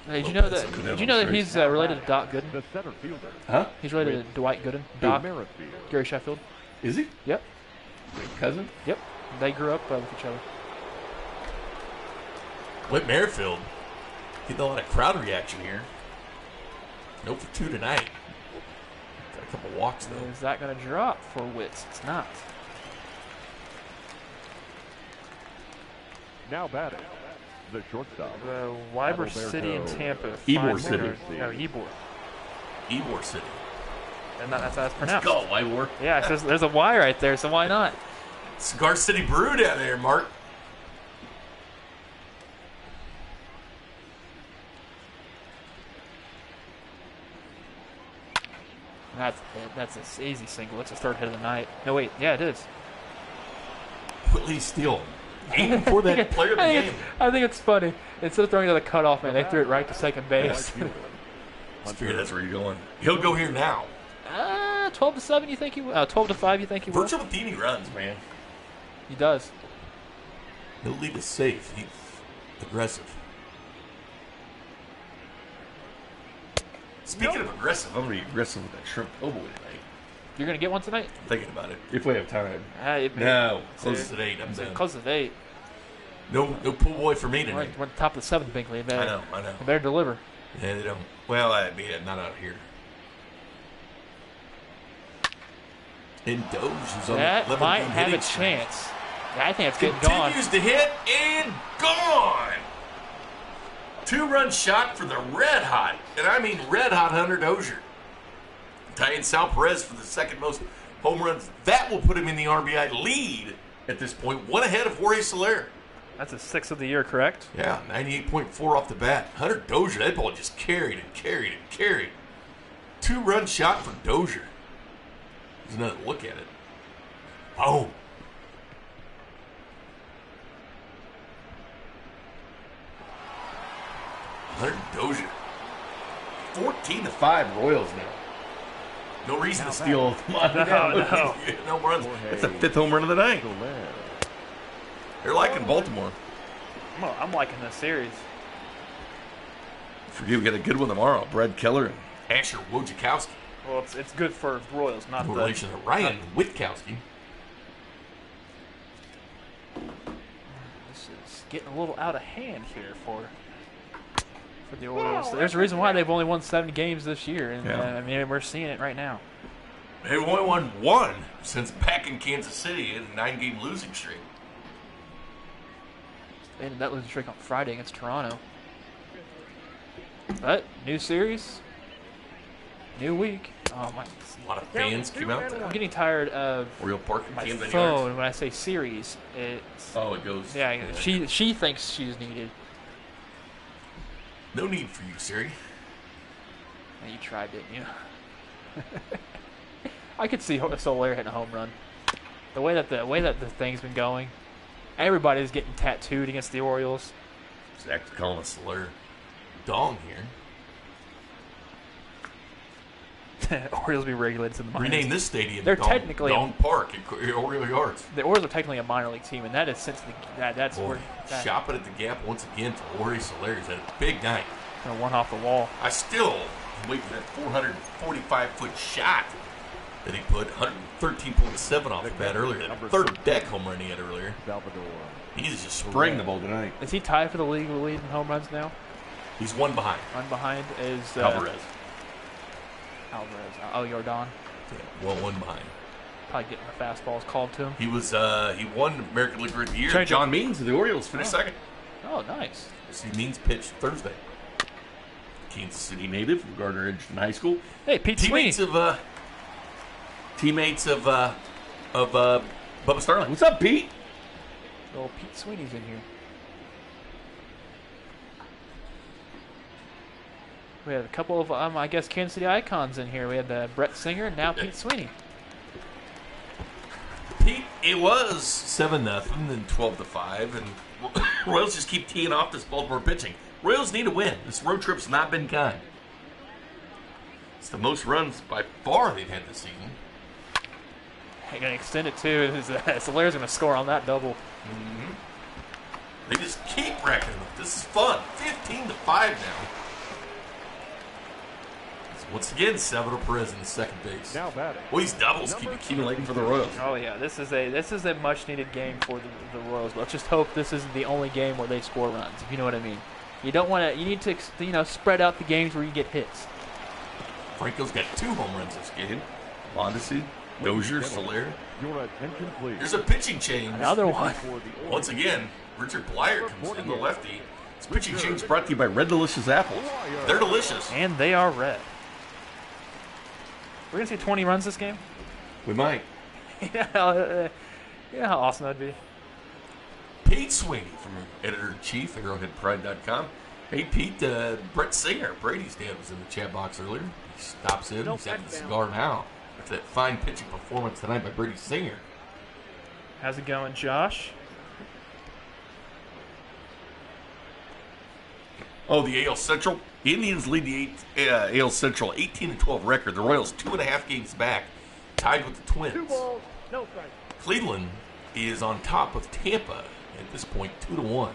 you Well, know that's that? something Did else, you know that right? he's related to Doc Gooden? The center fielder, Huh? He's related to Dwight Gooden. Doc. Merrifield. Gary Sheffield. Is he? Yep. Cousin? Yep. They grew up with each other. Whit Merrifield. Getting a lot of crowd reaction here. 0 for 2 tonight. Got a couple walks, though. Is that going to drop for Wits? It's not. Now batting, the shortstop. The Weber Adalberto City in Tampa. Ybor 5 City. runners. No, Ybor. Ybor City. And that's how it's pronounced. Go, Ybor. Yeah, it says there's a Y right there, so why not? Cigar City Brew down there, Mark. That's an easy single. It's a third hit of the night. No, wait. Yeah, it is. Whitley Steele. aiming for that player of the game. I think it's funny. Instead of throwing to the cutoff man, they threw it right to second base. I figure that's where you're going. He'll go here now. 12-7, you think he will? 12-5, you think he will? Virgil Matheny runs, man. He does. He'll leave us safe. He's aggressive. Speaking of aggressive, I'm going to be aggressive with that shrimp po' boy tonight. You're going to get one tonight? I'm thinking about it. If we have time. No. Closes at 8. I'm done. Closes at 8. No po' boy for me tonight. We're at the top of the 7th, big league. I know. They better deliver. Yeah, they don't. Well, not out here. And Doge is on that the 11th might game have a hitting streak. chance. Yeah, I think it's getting gone. Continues to hit and gone. 2-run shot for the red hot, and I mean red hot Hunter Dozier. Tying Sal Perez for the second most home runs. That will put him in the RBI lead at this point, one ahead of Jorge Soler. That's a 6th of the year, correct? Yeah, 98.4 off the bat. Hunter Dozier, that ball just carried and carried and carried. 2-run shot for Dozier. There's another look at it. Boom. Hunter Dozier. 14-5 Royals now. No reason to steal. No. No runs. That's the 5th home run of the night. They're liking Baltimore. I'm liking this series. Forget we got a good one tomorrow. Brad Keller and Asher Wojciechowski. Well, it's good for the Royals, not No the... relation to Ryan Witkowski. This is getting a little out of hand here for the Orioles. There's a reason why they've only won 7 games this year, and Yeah. I mean we're seeing it right now. They've only won 1 since back in Kansas City in a 9-game losing streak. They ended that losing streak on Friday against Toronto. But new series, new week. Oh my! A lot of fans came out there. I'm getting tired of Oriole Park and my Camden phone Yards. when I say series. It's Oh, it goes. yeah. She thinks she's needed. No need for you, Siri. And you tried, didn't you? I could see Soler hitting a home run. The way that the thing's been going, everybody's getting tattooed against the Orioles. Zach's calling us Soler. Dong here. Orioles be regulated to the minors. Rename this stadium They're Dong, technically Dong Park at Oriole Yards. The Orioles are technically a minor league team, and that is since that's Boy, where that, shopping at the Gap once again for Jorge Soler. He's had a big night. one off the wall. I still wait for that 445-foot shot that he put 113.7 off the bat earlier. That third deck home run he had earlier. Salvador. He's just spraying the ball tonight. Is he tied for the league lead in home runs now? He's 1 behind. One behind is Alvarez. Jordan. Yeah, 1 behind. Probably getting the fastballs called to him. He was he won American League Rookie of the Year. Change John Means of the Orioles finished second. Oh, nice. See, Means pitched Thursday. Kansas City native from Gardner Edgerton High School. Hey, Pete Sweeney. Teammates of Bubba Starling. What's up, Pete? Little Pete Sweeney's in here. We had a couple of, I guess, Kansas City icons in here. We had Brett Singer and now Pete Sweeney. Pete, it was 7-0, then 12-5, and Royals just keep teeing off this Baltimore pitching. Royals need a win. This road trip's not been kind. It's the most runs by far they've had this season. They're going to extend it too. Soler's going to score on that double. Mm-hmm. They just keep racking them up. This is fun. 15-5 now. Once again, Salvador Perez in the second base. Now batting. Well, these doubles keep accumulating for the Royals. Oh yeah, this is a much needed game for the Royals. Let's just hope this isn't the only game where they score runs. If you know what I mean. You don't want to. You need to spread out the games where you get hits. Franco's got 2 home runs this game. Mondesi, Dozier, Soler. Your attention, please. There's a pitching change. Another one. Once again, Richard Blyer comes in, the lefty. This pitching change brought to you by Red Delicious Apples. They're delicious. And they are red. We're gonna see 20 runs this game. We might. Yeah, how awesome that'd be. Pete Sweeney from editor-in-chief, arrowheadpride.com. Hey, Pete, Brett Singer, Brady's dad, was in the chat box earlier. He stops in. He's having a cigar now after that fine pitching performance tonight by Brady Singer. How's it going, Josh? Oh, the AL Central. The Indians lead the AL Central 18-12 record. The Royals 2.5 games back, tied with the Twins. 2 balls, no strikes. Cleveland is on top of Tampa at this point, 2-1.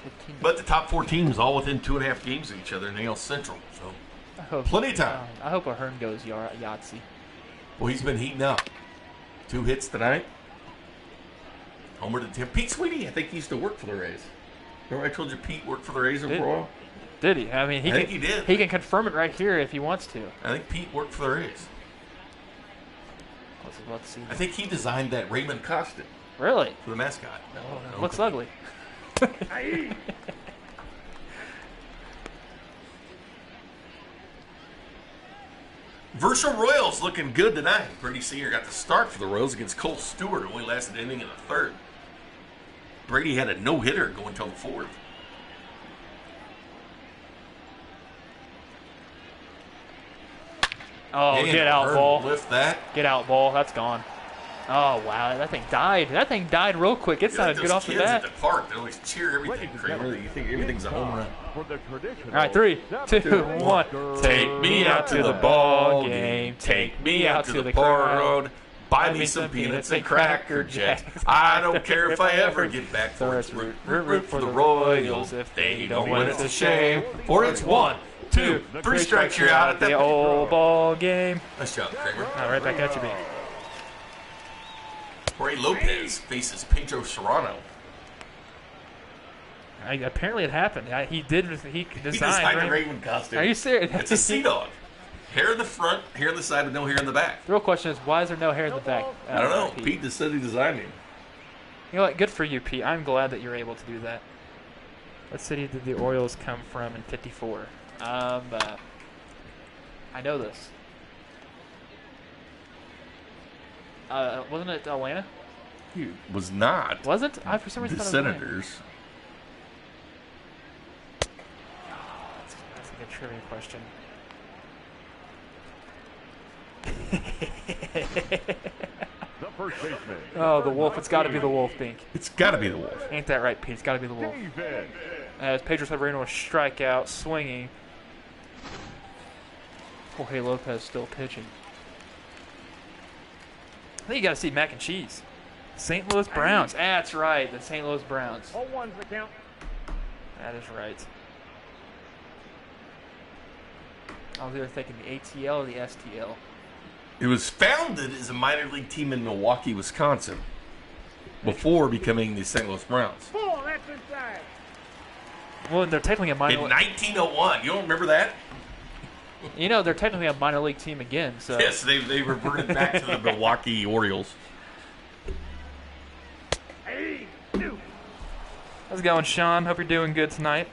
15. But the top 4 teams all within 2.5 games of each other in the AL Central. So I hope, plenty of time. I hope Ahern goes Yahtzee. Well, he's been heating up. 2 hits tonight. Homer to Tampa. Pete Sweeney, I think he used to work for the Rays. Remember I told you Pete worked for the Rays for a while? Did he? I mean, I think he did. He can confirm it right here if he wants to. I think Pete worked for the Rays. Let's see. I think he designed that Raymond costume Really? for the mascot. No. Looks ugly. Virtual Royals looking good tonight. Brady Sr. got the start for the Royals against Cole Stewart. Only lasted an inning in the 3rd. Brady had a no-hitter going until the 4th. Oh, And get out, Ahern ball. Lift that. Get out, ball. That's gone. Oh, wow. That thing died. That thing died real quick. It sounded Like good those off the kids bat. at the park, they always cheer everything. Kramer, you think everything's a home run. For the traditional All right, 3, 2, 1. Take me out to the ball game. Take me out to the bar road. Buy me some peanuts and Cracker Jacks. I don't care if I ever get back for it's root for the Royals. If they don't win, it's a shame. For it's 1, 2, 3 strikes, you're out at The that old ball game. Nice job, Kramer. All right, back at you, B. Jorge Lopez faces Pedro Serrano. Apparently it happened. He designed. He designed a Right? Raven costume. Are you serious? It's a sea dog. Hair in the front, hair on the side, but no hair in the back. The real question is, why is there no hair in the back? I don't know. Pete. Pete just said he designed him. You know what? Good for you, Pete. I'm glad that you're able to do that. What city did the Orioles come from in '54? I know this. Wasn't it Atlanta? He was not. Wasn't? I for some reason The thought it was Senators. Atlanta. That's a good trivia question. The first baseman. Oh, the Wolf. It's got to be the Wolf, Bink. It's got to be the Wolf. Ain't that right, Pete? It's got to be the Wolf. David. As Pedro Severino was strikeout, swinging. Jorge Lopez still pitching. I think you got to see mac and cheese. St. Louis Browns. That's right, the St. Louis Browns. 0-1's the count. That is right. I was either thinking the ATL or the STL. It was founded as a minor league team in Milwaukee, Wisconsin, before becoming the St. Louis Browns. Ball, that's inside. Well, they're technically a In minor. 1901. You don't remember that? You know, they're technically a minor league team again. So Yes, they reverted back to the Milwaukee Orioles. Hey, 2. how's it going, Sean? Hope you're doing good tonight.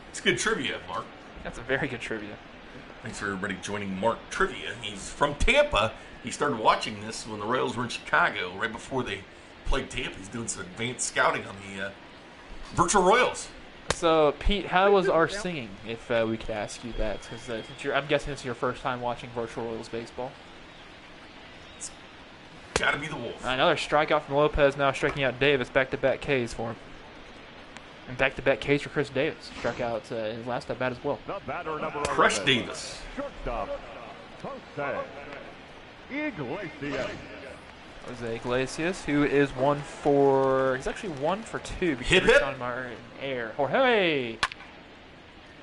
It's good trivia, Mark. That's a very good trivia. Thanks for everybody joining Mark Trivia. He's from Tampa. He started watching this when the Royals were in Chicago, right before they played Tampa. He's doing some advanced scouting on the virtual Royals. So, Pete, how was our singing, if we could ask you that? Because I'm guessing it's your first time watching virtual Royals baseball. Got to be the Wolf. Another strikeout from Lopez, now striking out Davis. Back-to-back Ks for him. And back-to-back Ks for Chris Davis. Struck out his last at bat as well. The batter number Crush 11. Davis. Shortstop. Jose Iglesias. Jose Iglesias, who is he's actually 1 for 2 because Hip, he's hip. on my air. Jorge!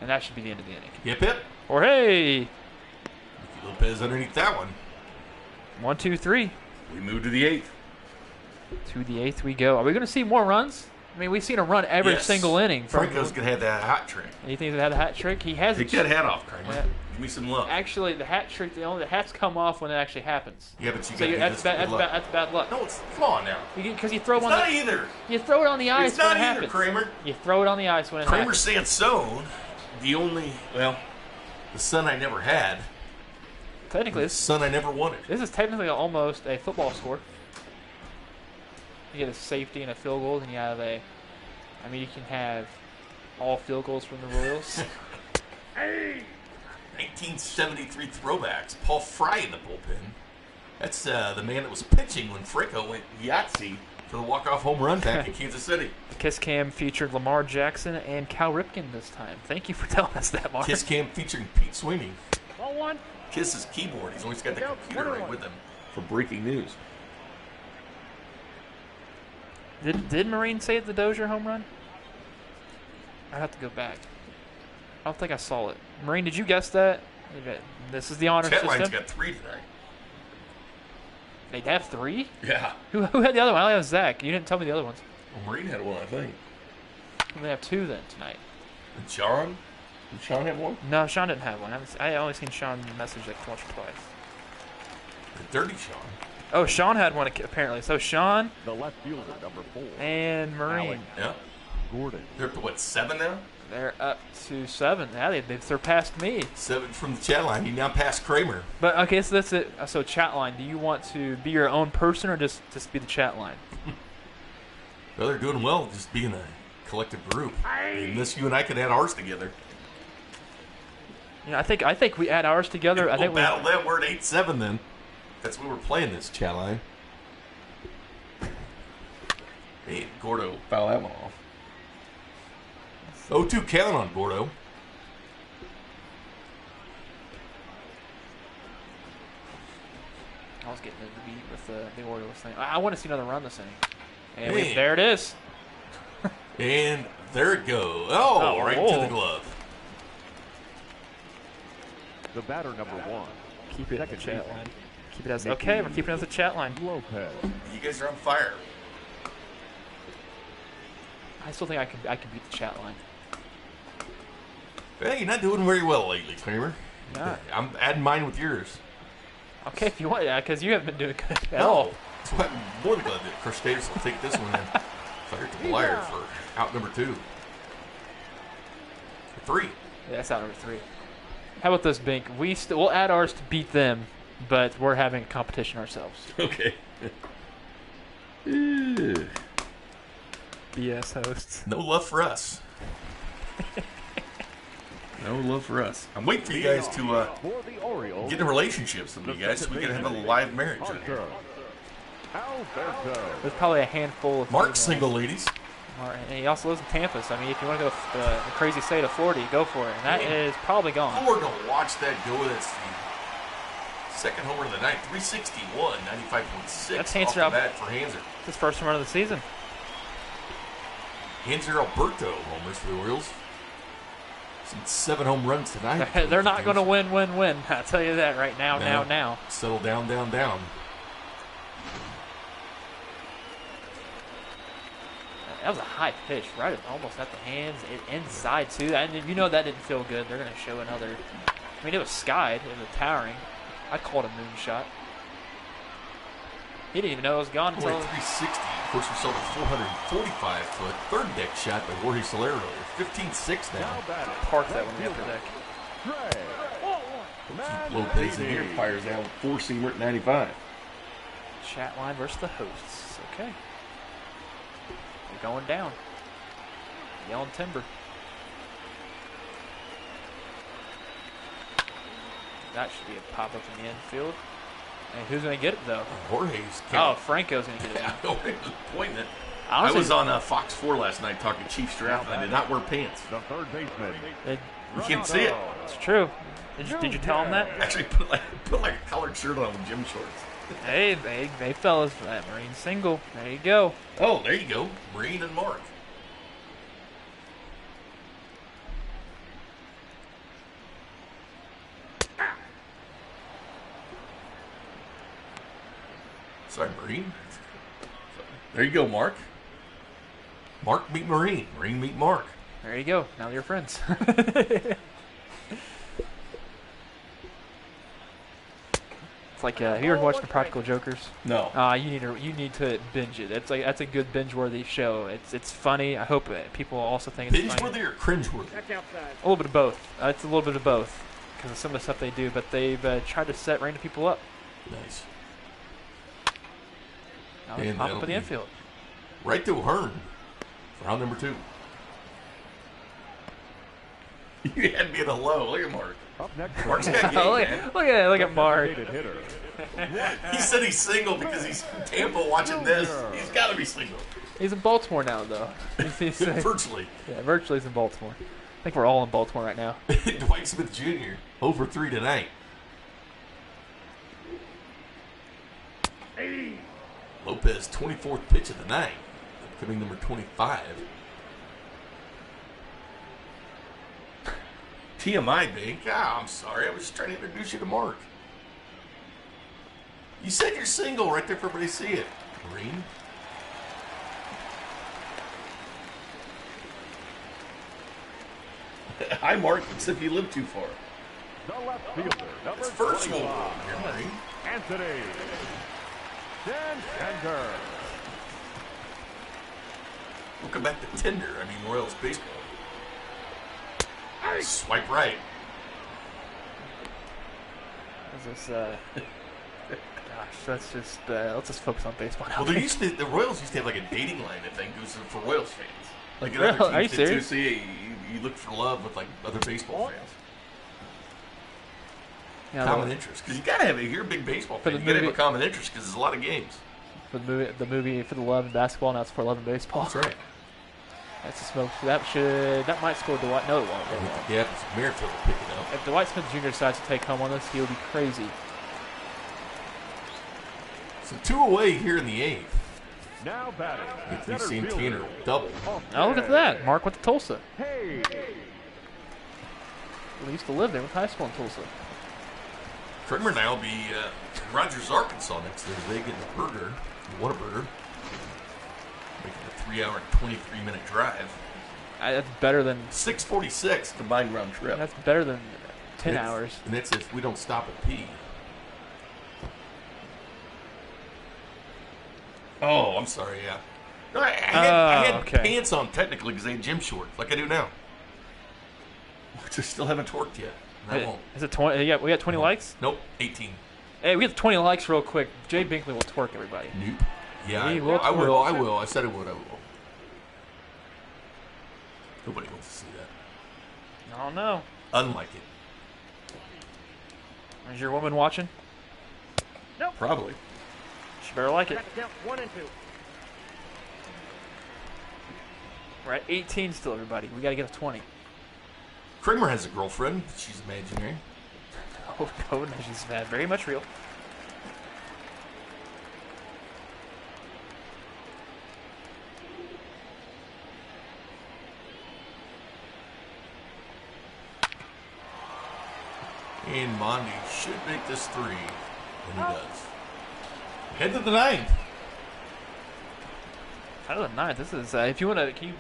And that should be the end of the inning. Yip, yip. Jorge! Nicky Lopez underneath that one. 1, 2, 3. We move to the 8th. To the 8th we go. Are we going to see more runs? I mean, we've seen a run every Yes. single inning. Franco's going to have that hot trick. You think he's had a hat trick? He hasn't. Take that hat off, Kramer. Yeah. Give me some love. Actually, the hat trick, the hats come off when it actually happens. Yeah, but you So got to do that's this bad. with luck. That's bad luck. No, it's come on now. Because you throw it It's on not the either. you throw it on the ice It's when not it either, happens. Kramer. You throw it on the ice when it Kramer happens. Sansone, the son I never had, Technically, the son I never wanted. this is technically almost a football score. You get a safety and a field goal, and you have you can have all field goals from the Royals. Hey, 1973 throwbacks. Paul Fry in the bullpen. That's the man that was pitching when Franco went Yahtzee for the walk-off home run back in Kansas City. The Kiss Cam featured Lamar Jackson and Cal Ripken this time. Thank you for telling us that, Mark. Kiss Cam featuring Pete Sweeney. Ball one. Kiss's keyboard. He's always got the Count, computer 1-1. right with him for breaking news. Did Marine say the Dozier home run? I'd have to go back. I don't think I saw it. Marine, did you guess that? This is the honor Chat system. line's got 3 tonight. They have 3? Yeah. Who had the other one? I only have Zach. You didn't tell me the other ones. Well, Marine had one, I think. They have 2 then tonight. And Sean? Did Sean have one? No, Sean didn't have one. I only seen Sean message like once or twice. The Dirty Sean. Oh, Sean had one apparently. So Sean The left fielder, number 4. and Marine. Yeah. Gordon. They're up to, what, 7 now? They're up to 7. Yeah, they've surpassed me. 7 from the chat line. You now pass Kramer. But okay, so that's it. So chat line. Do you want to be your own person or just be the chat line? Well, they're doing well just being a collective group. Unless you and I could add ours together. You know, I think we add ours together. I We'll think battle that word 8-7 then. That's what we're playing this chat line. Hey, Gordo, foul that one off. 0-2 count on Gordo. I was getting the beat with the Orioles thing. I want to see another run this inning. And Hey. there it is. And there it goes. Oh, Oh, right oh. to the glove. The batter, number 1. Keep it at the Second chat baseman. line. Keep it as okay. We're keeping it as the chat line. Lopez. You guys are on fire. I still think I can beat the chat line. Hey, you're not doing very well lately, Kramer. Nah. I'm adding mine with yours. Okay, if you want, yeah, because you haven't been doing good at all. That's why I'm more than glad that Chris Davis will take this one in. Fire to Blair for out number 2. 3. Yeah, that's out number 3. How about this, Bink? We'll add ours to beat them, but we're having a competition ourselves. Okay. BS hosts. No love for us. No love for us. I'm waiting for you guys to For the Orioles. get in relationships with me, guys, so we can have a live marriage. on here. Arthur. Alberto. There's probably a handful of Mark's females. single, ladies. And he also lives in Tampa, so I mean, if you want to go the crazy state of Florida, go for it. And that is probably gone. We're going to watch that go. That's the second homer of the night. 361, 95.6 That's off Hanser the up. bat for Hanser. It's his first run of the season. Hanser Alberto homers for the Orioles. Some 7 home runs tonight. They're not going to win. I'll tell you that right now, now. Settle down, down. That was a high pitch, right almost at the hands, inside too. And you know that didn't feel good. They're going to show another. I mean, it was skied. It was towering. I called a moonshot. He didn't even know it was gone Only until. 360. Of course, we saw the 445-foot third deck shot by Jorge Soler earlier. 15-6 now. Now batting. Park that one in the upper deck. Greg. Lopez in here fires down 4-seamer at 95. Chat line versus the hosts. Okay. We're going down. Yelling timber. That should be a pop up in the infield. And who's going to get it though? Jorge's Oh, Franco's going to get it. Yeah, Jorge was pointing it. Honestly, I was on Fox 4 last night talking Chiefs draft, and I did not wear pants. The third baseman. You can't see it. It's true. Did you tell him that? Actually, put like a collared shirt on with gym shorts. Hey, fellas, that Marine single. There you go. Oh, there you go. Marine and Mark. Sorry, Marine. There you go, Mark. Mark meet Marine. Marine meet Mark. There you go. Now you're friends. It's like have you ever watched The Practical Jokers? No. You need to binge it. That's a good binge-worthy show. It's funny. I hope people also think it's funny. Binge-worthy or cringe-worthy? That's outside. A little bit of both. It's a little bit of both because of some of the stuff they do. But they've tried to set random people up. Nice. Now they And pop that'll up in the be- infield. Right to Hearn for round number 2. You had me at a low. Look at Mark. Up next, Mark's got game, look, man. at Mark. hitter. He said he's single because he's in Tampa watching this. He's got to be single. He's in Baltimore now, though. Virtually. Yeah, virtually he's in Baltimore. I think we're all in Baltimore right now. Dwight Smith Jr. over 3 tonight. Lopez, 24th pitch of the night. Coming number 25. TMI, Bink. Ah, I'm sorry. I was just trying to introduce you to Mark. You said you're single right there for everybody to see it. Green. Hi, Mark. Except you live too far. The left fielder, number It's virtual. 25, You're Green. Anthony Santander. Welcome back to Tinder. I mean, Royals baseball. Swipe right. This gosh, let's just focus on baseball now. Well, the Royals used to have like a dating line, I think, it was for Royals fans. Like in Really? other Are you teams did too. serious? So you look for love with like other baseball fans. Yeah, Common interest, because you gotta have it. You're a big baseball fan. the You gotta have a movie- common interest because there's a lot of games. for the movie for the love in basketball. Now it's for love in baseball. That's right. That's a smoke. That might score Dwight. No, it won't. It won't. Yeah, it's Merrifield will pick it up. If Dwight Smith Jr. decides to take home on this, he'll be crazy. So 2 away here in the 8th. Now batting. If we've center seen fielder, Tanner double. Now look at that. Mark went to Tulsa. Hey. He used to live there. Went to high school in Tulsa. Kramer and I will be in Rogers, Arkansas next Thursday getting a burger, Whataburger. Making a 3-hour and 23-minute drive. That's better than 6:46 combined round trip. 10 hours. And that's if we don't stop at pee. Oh, I'm sorry, yeah. No, I had okay. pants on technically because they had gym shorts, like I do now. Which I still haven't torqued yet. And I won't. Is it 20? We got 20 likes. Nope, 18. Hey, we got 20 likes real quick. Jay Binkley will twerk everybody. Nope. Yeah, He I will will. twerk. I will. I said I would. I will. Nobody wants to see that. I don't know. Unlike it. Is your woman watching? Probably. She better like it. Got to count 1 and 2. We're at 18 still, everybody. We got to get to 20. Kramer has a girlfriend. She's imaginary. Oh, no, she's very much real. And Mondi should make this 3. And he does. Head to the 9th. Out of the 9th, this is, if you want to, can you,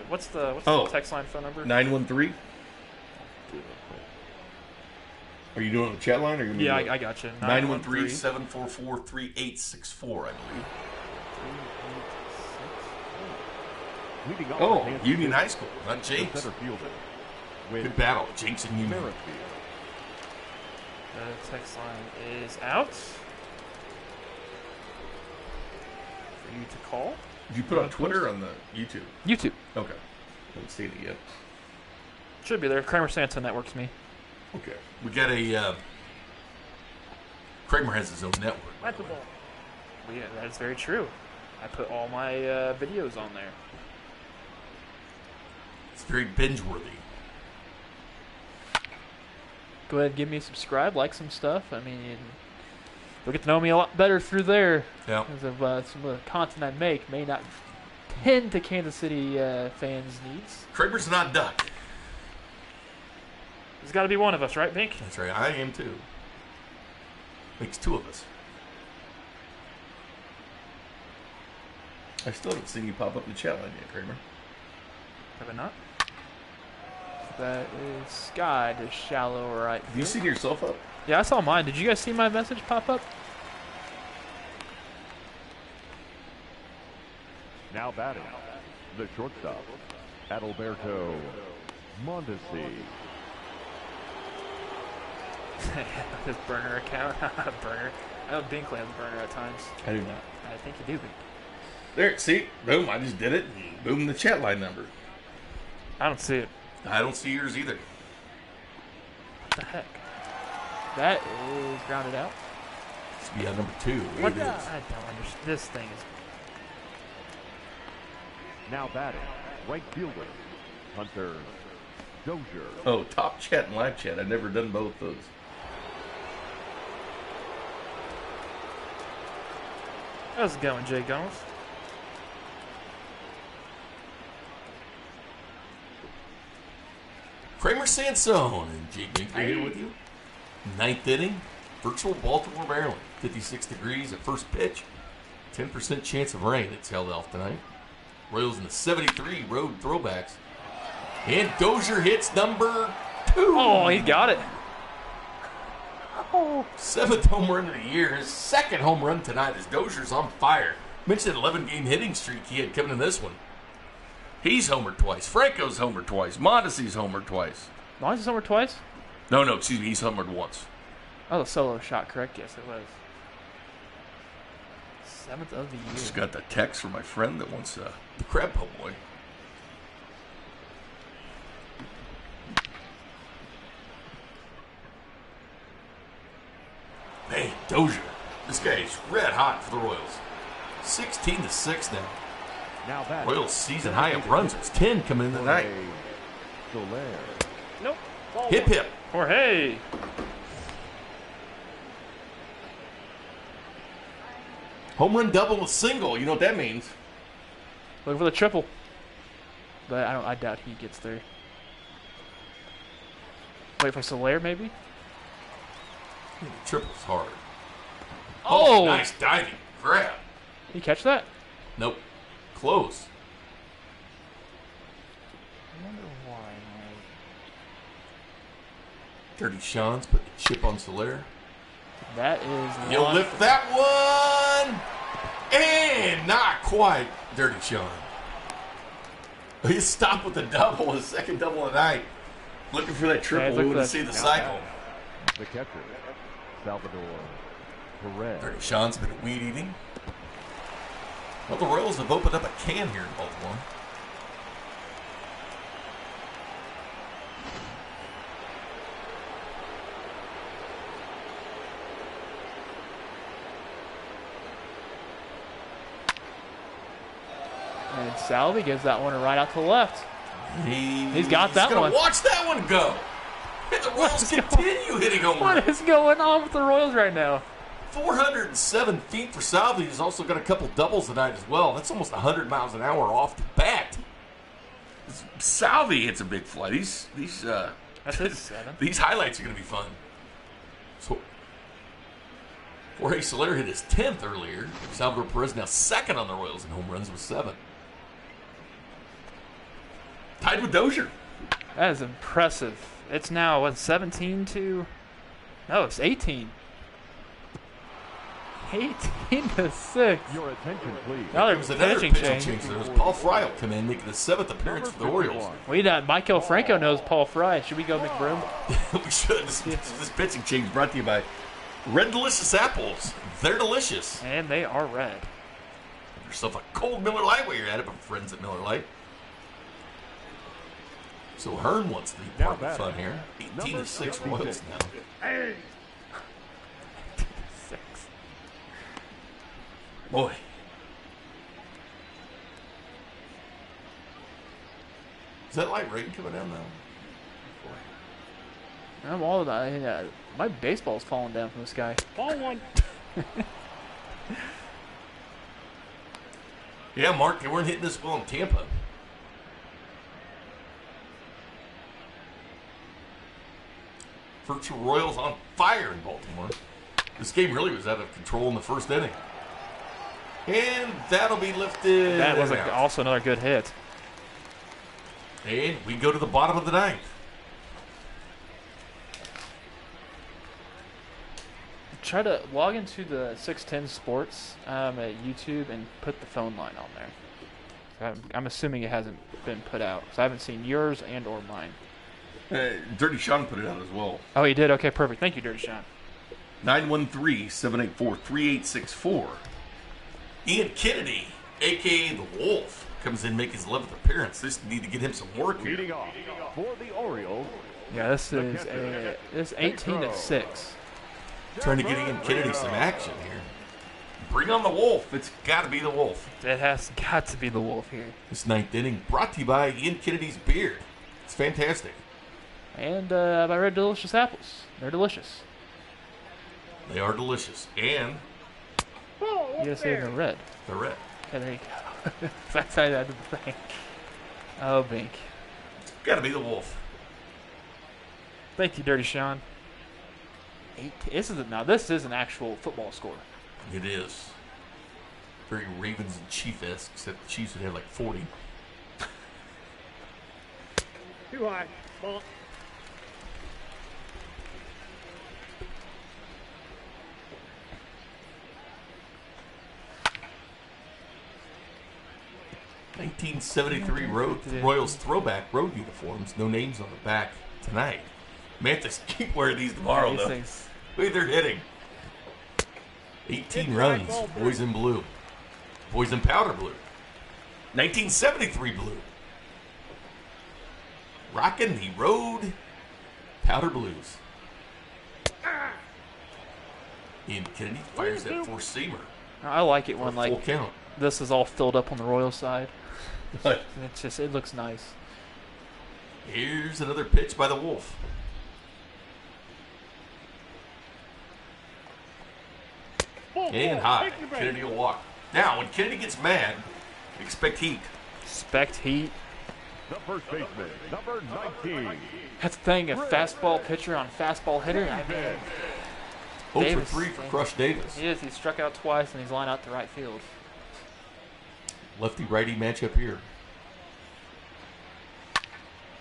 what's the text line phone number? 913. Are you doing it on the chat line? Or are you Yeah, I got you. 913-744-3864, I believe. Leading off Oh, against Union High School, not the James. center fielder. With Good battle, James and Union. Merrifield. The text line is out for you to call. Did you put on Twitter or on the YouTube? YouTube. Okay. Haven't seen it yet. Should be there. Kramer Santa networks me. Okay. We got a... Kramer has his own network. by That's the the way. ball. Yeah, that's very true. I put all my videos on there. It's very binge-worthy. Go ahead and give me a subscribe, like some stuff. I mean, you'll get to know me a lot better through there. Yeah. Because of some of the content I make may not tend to Kansas City fans' needs. Kramer's not duck. There's got to be one of us, right, Bink? That's right. I am too. Makes 2 of us. I still haven't seen you pop up in the chat line yet, Kramer. Have I not? That is Sky to shallow right. Have you seen yourself up? Yeah, I saw mine. Did you guys see my message pop up? Now batting. The shortstop, Adalberto Mondesi. His burner account. Burner. I know Binkley has a burner at times. I do not. I think you do, Bink. There, see? Boom, I just did it. Boom, the chat line number. I don't see it. I don't see yours either. the heck? That is grounded out. It's be on number 2. What? It is. I don't understand. This thing is. Now batting, right fielder, Hunter Dozier. Oh, top chat and live chat. I've never done both those. How's it going, Jay Gomes? Kramer Sansone and Jake Binkley here with you. 9th inning, virtual Baltimore, Maryland. 56 degrees at first pitch. 10% chance of rain. It's held off tonight. Royals in the 73 road throwbacks. And Dozier hits number 2. Oh, he got it. 7th home run of the year. His 2nd home run tonight as Dozier's on fire. Mentioned 11-game hitting streak he had coming in this one. He's homered twice. Franco's homered twice. Mondesi's homered twice. Mine's over twice? No, excuse me. He's homered once. Oh, the solo shot, correct? Yes, it was. 7th of the year. Just got the text from my friend that wants the crab po' boy. Man, Dozier. This guy is red hot for the Royals. 16-6 now. Now batting, Royals season high of runs. It's 10 coming in the night. Soler. Nope. Hip hip. Jorge. Home run double with single. You know what that means. Looking for the triple. But I doubt he gets there. Wait for Soler, maybe? Triple's hard. Oh! Nice diving grab. Did he catch that? Nope. Close. I wonder why. Dirty Sean's put the chip on Soler. That is. You'll lift that one. And not quite. Dirty Sean. He stopped with the double, his 2nd double of the night. Looking for that triple. look We want to for see the Now cycle. batting, the catcher, Salvador Perez. Dirty Sean's been weed eating. Well, the Royals have opened up a can here in Baltimore. And Salvi gives that one right out to the left. He's got that gonna one. Watch that one go. And the Royals continue hitting home runs. What is going on with the Royals right now? 407 feet for Salvi. He's also got a couple doubles tonight as well. That's almost 100 miles an hour off the bat. Salvi hits a big fly. These That's his 7th. these highlights are going to be fun. So, Jorge Soler hit his 10th earlier. Salvador Perez now 2nd on the Royals in home runs with 7. Tied with Dozier. That is impressive. It's now, what, 17 to... No, it's 18. 18-6. Your attention, please. Now There was another pitching pitching change. change. There was Paul Fry will come in, making his 7th appearance for the Orioles. Michael Franco knows Paul Fry. Should we go McBroom? We should. This pitching change brought to you by Red Delicious Apples. They're delicious. And they are red. Have yourself a cold Miller Lite while you're at it, from friends at Miller Lite. So Hearn wants to be part of the fun here. 18-6 Royals now. Hey, 6. Boy. Is that light rain coming down now? I'm all about my baseball's falling down from the sky. ball 1. Yeah, Mark, they weren't hitting this well in Tampa. Virtual Royals on fire in Baltimore. This game really was out of control in the 1st inning. And that'll be lifted. That was and out. also another good hit. And we go to the bottom of the 9th. Try to log into the 610 Sports at YouTube and put the phone line on there. I'm assuming it hasn't been put out, so I haven't seen yours and or mine. Dirty Sean put it out as well. Oh, he did? Okay, perfect. Thank you, Dirty Sean. 913-784-3864. Ian Kennedy, a.k.a. The Wolf, comes in, make his 11th appearance. This need to get him some work here. Leading off for the Orioles, Yeah, this is 18-6. Trying to get Ian Kennedy some action here. Bring on the Wolf. It's got to be the Wolf. It has got to be the Wolf here. This ninth inning brought to you by Ian Kennedy's beard. It's fantastic. And by Red Delicious Apples. They're delicious. They are delicious. And Ball, You gotta say the red. they're red. Okay, there you go. That's how I did the thing. Oh, Bink. Got to be the Wolf. Thank you, Dirty Sean. 18. This is an actual football score. It is. Very Ravens and Chiefs-esque, except the Chiefs would have like 40. too high. Ball. $1973 Royals throwback road uniforms. No names on the back tonight. Mantis keep wearing these tomorrow, These though. things. Look at they're hitting. 18 runs, boys in blue. Boys in powder blue. 1973 blue. Rocking the road powder blues. Ian Kennedy fires that four-seamer. I like it when Full like count. this is all filled up on the Royal side. It looks nice. Here's another pitch by the Wolf. And high. Kennedy will walk. Now, when Kennedy gets mad, expect heat. Expect heat. The first baseman, number 19. That's the thing, a fastball pitcher on fastball hitter. I mean, 0 Davis, for 3 for Crush Davis. he is. He struck out twice and he's lined out to right field. Lefty-righty matchup here.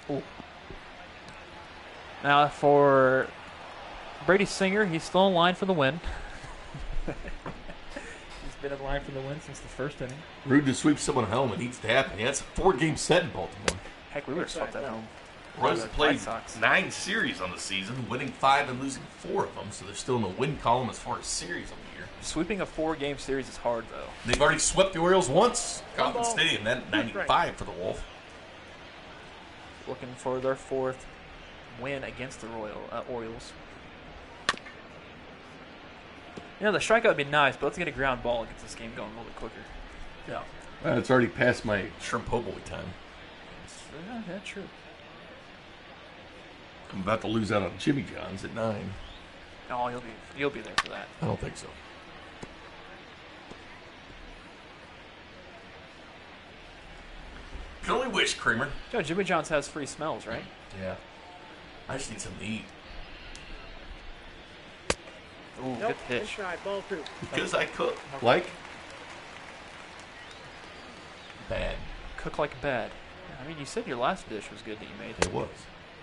Ooh. Now for Brady Singer, he's still in line for the win. He's been in line for the win since the first inning. Rude to sweep someone home. It needs to happen. Yeah, it's a 4-game set in Baltimore. Heck, we would have swept that home. Royals have played White Sox. 9 series on the season, winning 5 and losing 4 of them, so they're still in the win column as far as series on the year. Sweeping a 4-game series is hard, though. They've already swept the Orioles once. Kauffman Stadium, that 95 for the Wolf. Looking for their 4th win against the Orioles. You know, the strikeout would be nice, but let's get a ground ball and get this game going a little bit quicker. Yeah. It's already past my shrimp po' boy time. Yeah, true. I'm about to lose out on Jimmy John's at 9. Oh, you'll be there for that. I don't think so. Can only wish, Kramer. Joe, Jimmy John's has free smells, right? Yeah. I just need something to eat. Ooh, Nope. good pitch. Inside. Ball 2. Because I cook. Like? Bad. Cook like bad. I mean, you said your last dish was good that you made. It was.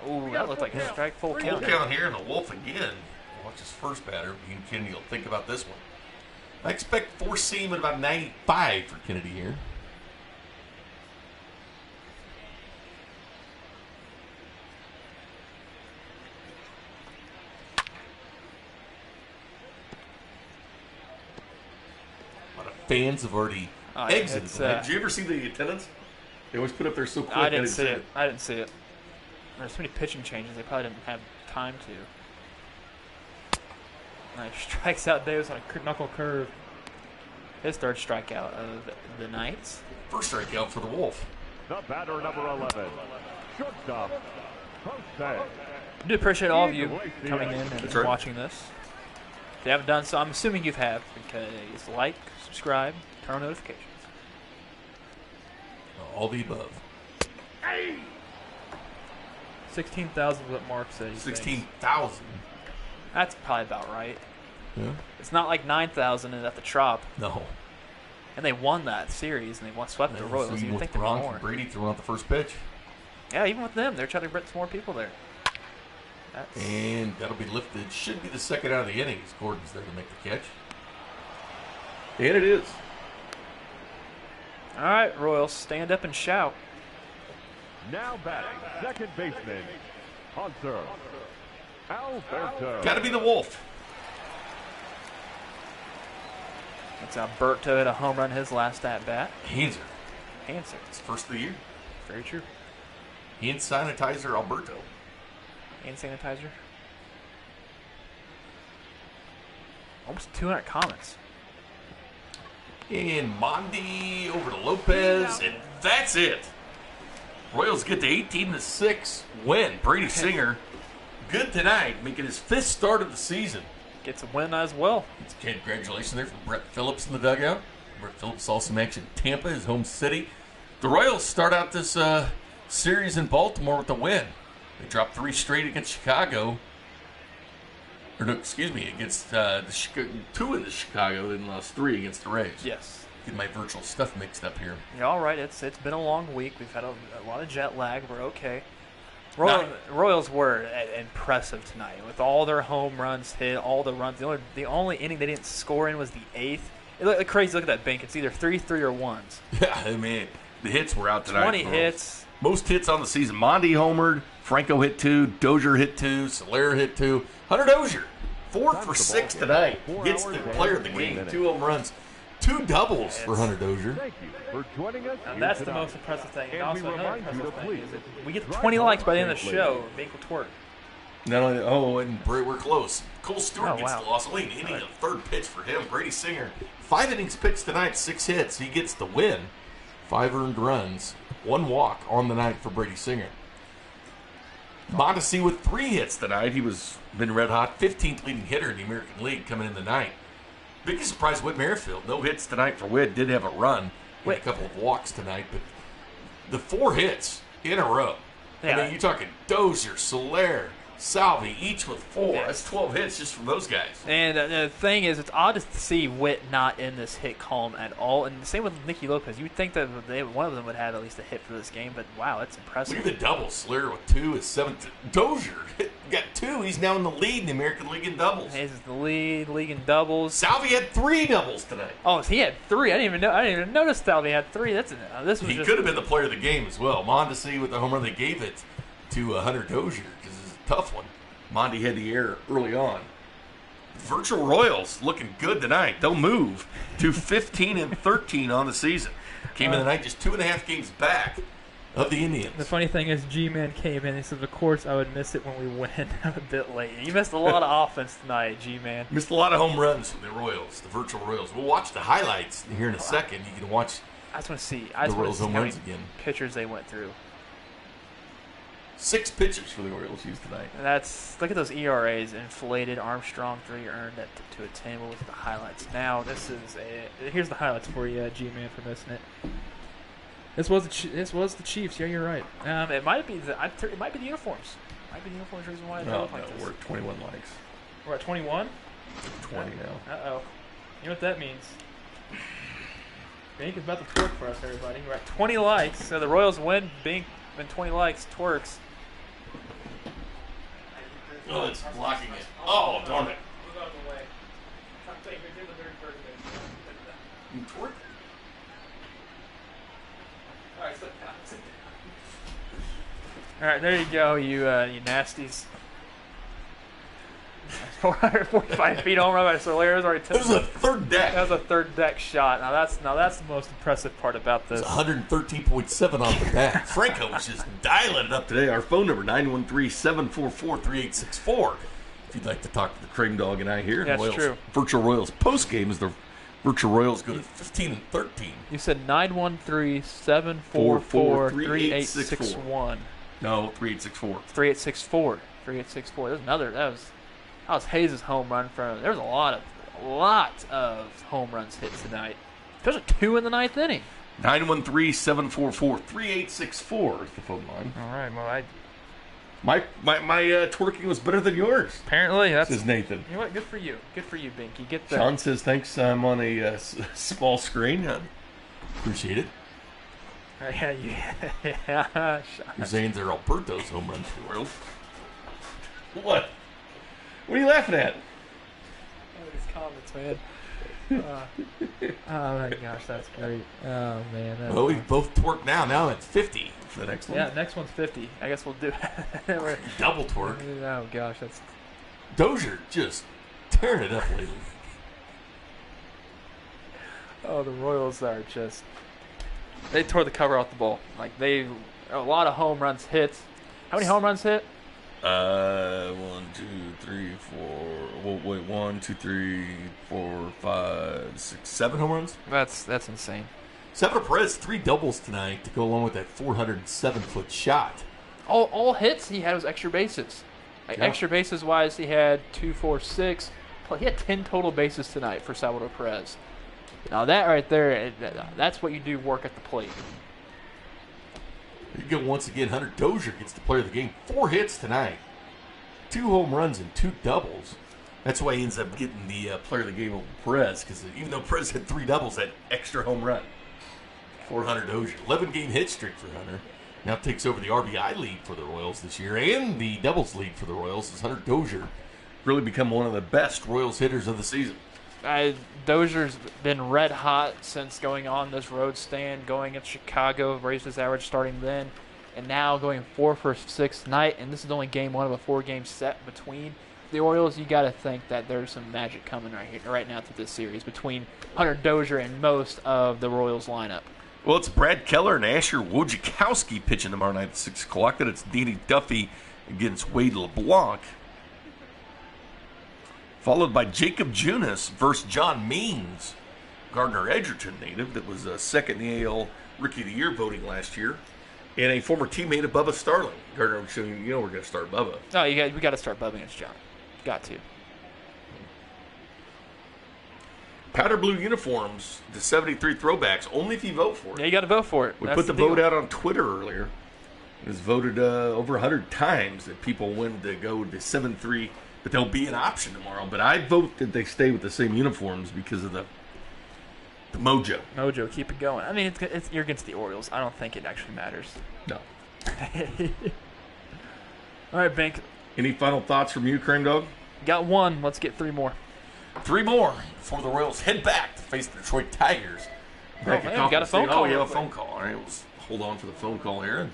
Ooh, that looked like a strike full Full count. count here, and the Wolf again. Watch his first batter. Ian Kennedy will think about this one. I expect 4-seam at about 95 for Kennedy here. A lot of fans have already exited. Did you ever see the attendance? They always put up there so quick. I didn't see it. I didn't see it. There's so many pitching changes, they probably didn't have time to. Nice. Strikes out Davis on a knuckle curve. His 3rd strikeout of the night. First strikeout for the Wolf. The batter, number 11. Shortstop, Jose. I do appreciate all of you coming in and That's right. watching this. If you haven't done so, I'm assuming you have, because like, subscribe, turn on notifications. All the above. 16,000 is what Mark said. 16,000. That's probably about right. Yeah. It's not like 9,000 at the Trop. No. And they won that series, and they swept the Royals. Even You'd with think there'd be Gronk more. and Brady throwing out the first pitch. Yeah, even with them, they're trying to bring some more people there. And that'll be lifted. Should be the second out of the innings. Gordon's there to make the catch. And it is. All right, Royals, stand up and shout. Now batting, second baseman, Hunter Alberto. Got to be the Wolf. That's Alberto hit a home run his last at bat. Hanser. Hanser. It's first of the year. Very true. Hand sanitizer Alberto. Hand sanitizer. Almost 200 comments. And Mondi over to Lopez, and that's it. Royals get the 18-6 win. Brady Singer, good tonight, making his 5th start of the season. Gets a win as well. Congratulations there from Brett Phillips in the dugout. Brett Phillips saw some action in Tampa, his home city. The Royals start out this series in Baltimore with a win. They dropped 3 straight against Chicago. Or no, excuse me, against 2 in the Chicago and lost 3 against the Rays. Yes. Get my virtual stuff mixed up here. You're all right. It's been a long week. We've had a lot of jet lag. We're okay. Royals were impressive tonight with all their home runs hit, all the runs. The only inning they didn't score in was the 8th. It looked crazy. Look at that bank. It's either 3 or 1s. Yeah, I mean, the hits were out tonight. 20 hits. Most hits on the season. Mondi homered. Franco hit 2. Dozier hit 2. Soler hit 2. Hunter Dozier, 4 for 6 tonight. Gets the player of the game. 2 home runs. 2 doubles for Hunter Dozier. Thank you for joining us. And that's the most impressive thing. And And also we another remind you impressive to thing please is that we get to 20 likes by the end of the show. Bink will twerk. Not only, and we're close. Cole Stewart gets the loss. Only an inning of the 3rd pitch for him. Brady Singer, 5 innings pitched tonight, 6 hits. He gets the win. 5 earned runs, 1 walk on the night for Brady Singer. Mondesi with 3 hits tonight. He was been red hot. 15th leading hitter in the American League coming in the night. Biggest surprise, Whit Merrifield. No hits tonight for Whit. Did have a run. Had a couple of walks tonight, but the 4 hits in a row. Yeah. I mean, you're talking Dozier, Soler, Salvi, each with 4. Yeah. That's 12 hits just from those guys. And the thing is, it's odd to see Witt not in this hit column at all. And the same with Nicky Lopez. You would think that one of them would have at least a hit for this game, but wow, that's impressive. Look at the doubles. Slater with 2 is 7th. Dozier got 2. He's now in the lead in the American League in doubles. He's the league in doubles. Salvi had 3 doubles tonight. Oh, he had 3. I didn't even notice Salvi had 3. This was He just, could have been the player of the game as well. Mondesi with the home run, they gave it to Hunter Dozier because it's a tough one. Mondi had the air early on. Virtual Royals looking good tonight. They'll move to 15-13 on the season. Came in tonight just 2.5 games back of the Indians. The funny thing is, G-Man came in. He said, "Of course, I would miss it when we win." I'm a bit late. You missed a lot of offense tonight, G-Man. Missed a lot of home runs from the Royals, the Virtual Royals. We'll watch the highlights here in a second. You can watch I just want to see. the Royals how home many runs again. pitchers they went through. 6 pitchers for the Orioles used tonight. And look at those ERAs. Inflated. Armstrong 3 earned at to a 10. We'll look at the highlights now. Here's the highlights for you, G-Man, for missing it. This was the Chiefs. Yeah, you're right. It might be the uniforms. Might be the uniforms reason why. No, we're at 21 likes. We're at 21. 20 now. Uh-oh. You know what that means? Bink is about to twerk for us, everybody. We're at 20 likes. So the Royals win. Bink and 20 likes twerks. Oh, it's blocking it. Oh, darn it. Move out of the way. Do the very first thing. You twerk? All right, sit down. All right, there you go, you nasties. 445 feet home run by Soler's already took. It was a third deck. That was a third deck shot. Now that's the most impressive part about this. It's 113.7 off the bat. Franco was just dialing it up today. Our phone number, 913-744-3864. If you'd like to talk to the Cream Dog and I here. That's true. Virtual Royals post game is the Virtual Royals go to 15-13. You said 913-744-3861. No, 3864. 3864. 3864. That was Hayes' home run from. There was a lot of home runs hit tonight. There's 2 in the 9th inning. 913-744-3864 is the phone line. All right. Well, My twerking was better than yours. apparently that's. Says Nathan. You know what? Good for you. Good for you, Binky. Get the. Sean says thanks. I'm on a small screen. Appreciate it. Yeah. You're saying they're Alberto's home runs for the Royals. What? What are you laughing at? These comments, man. Oh my gosh, that's great. Oh man. Well, we both twerk now. Now it's 50 for the next one. Yeah, next one's 50. I guess we'll do it. Double twerk. Oh gosh, that's. Dozier just tearing it up lately. Oh, the Royals are just. They tore the cover off the ball. Like a lot of home runs hit. How many home runs hit? 1, 2, 3, 4. Wait, 1, 2, 3, 4, 5, 6, 7 home runs. That's insane. Salvador Perez 3 doubles tonight to go along with that 407-foot shot. All hits he had was extra bases. Like, Yeah. extra bases wise, he had 2, 4, 6. He had 10 total bases tonight for Salvador Perez. Now that right there, that's what you do work at the plate. You go once again. Hunter Dozier gets the player of the game. 4 hits tonight, 2 home runs and 2 doubles. That's why he ends up getting the player of the game over Perez, because even though Perez had 3 doubles, that extra home run for Hunter Dozier. 11-game hit streak for Hunter. Now takes over the RBI lead for the Royals this year and the doubles lead for the Royals as Hunter Dozier really become one of the best Royals hitters of the season. Dozier's been red hot since going on this road stand, going at Chicago, raised his average starting then, and now going 4 for 6 tonight, and this is only game 1 of a 4-game set between the Orioles. You got to think that there's some magic coming right now through this series between Hunter Dozier and most of the Royals lineup. Well, it's Brad Keller and Asher Wojciechowski pitching tomorrow night at 6 o'clock. Then it's Danny Duffy against Wade LeBlanc. Followed by Jacob Junis versus John Means, Gardner Edgerton native that was second in the AL Rookie of the Year voting last year, and a former teammate of Bubba Starling. Gardner, we're going to start Bubba. No, we got to start Bubba against John. Got to. Powder blue uniforms, the 73 throwbacks, only if you vote for it. Yeah, you got to vote for it. We That's put the deal. vote out on Twitter earlier. It was voted over 100 times that people wanted to go to 7-3, but there'll be an option tomorrow. But I vote that they stay with the same uniforms because of the mojo. Mojo, keep it going. I mean, you're against the Orioles. I don't think it actually matters. No. All right, Bank. Any final thoughts from you, Cream Dog? Got 1. Let's get 3 more. 3 more before the Royals head back to face the Detroit Tigers. Back at man, we got a phone State. call Oh, we have real a phone call. All right, let's hold on for the phone call here. And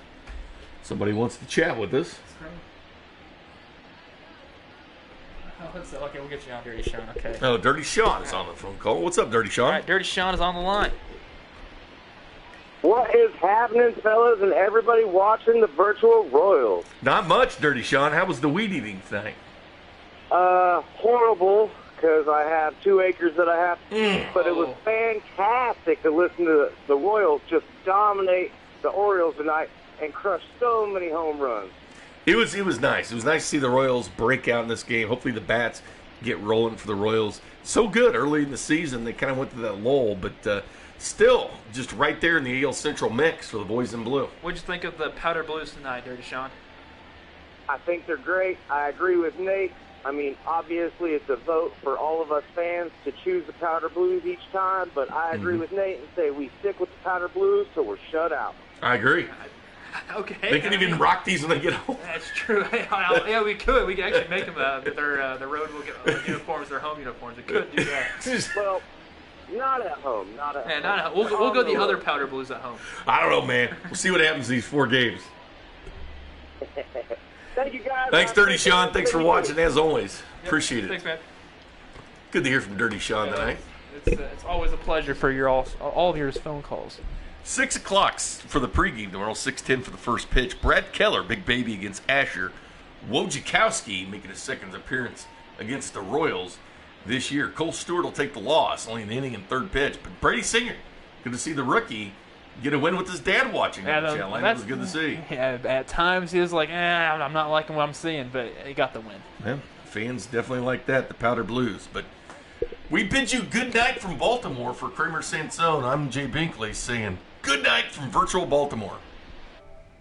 somebody wants to chat with us. Okay, we'll get you on, Dirty Sean. Okay. Oh, Dirty Sean is on the phone call. What's up, Dirty Sean? All right, Dirty Sean is on the line. What is happening, fellas, and everybody watching the virtual Royals? Not much, Dirty Sean. How was the weed eating thing? Horrible, because I have 2 acres that I have to eat, but it was fantastic to listen to the Royals just dominate the Orioles tonight and crush so many home runs. It was nice. It was nice to see the Royals break out in this game. Hopefully the bats get rolling for the Royals. So good early in the season. They kind of went to that lull, but still just right there in the AL Central mix for the boys in blue. What'd you think of the Powder Blues tonight, Dirty Sean? I think they're great. I agree with Nate. I mean, obviously it's a vote for all of us fans to choose the Powder Blues each time, but I agree with Nate and say we stick with the Powder Blues till we're shut out. I agree. Okay. They can even rock these when they get home. That's true. Yeah, we could. We could actually make them their road uniforms, their home uniforms. We could do that. Well, not at home. Not at Yeah, home. not at home. We'll go the other Powder Blues at home. I don't know, man. We'll see what happens in these 4 games. Thank you, guys. Thanks, Dirty Sean. Thanks for watching, as always. Appreciate it. Thanks, man. Good to hear from Dirty Sean tonight. It's always a pleasure for all of your phone calls. 6 o'clock for the pregame tomorrow, 6:10 for the first pitch. Brad Keller, big baby against Asher. Wojciechowski making his second appearance against the Royals this year. Cole Stewart will take the loss, only an inning and 3rd pitch. But Brady Singer, good to see the rookie get a win with his dad watching on the channel. That was good to see. Yeah, at times he was like, I'm not liking what I'm seeing, but he got the win. Yeah, fans definitely like that, the Powder Blues. But we bid you good night from Baltimore for Kramer Sansone. I'm Jay Binkley saying good night from virtual Baltimore.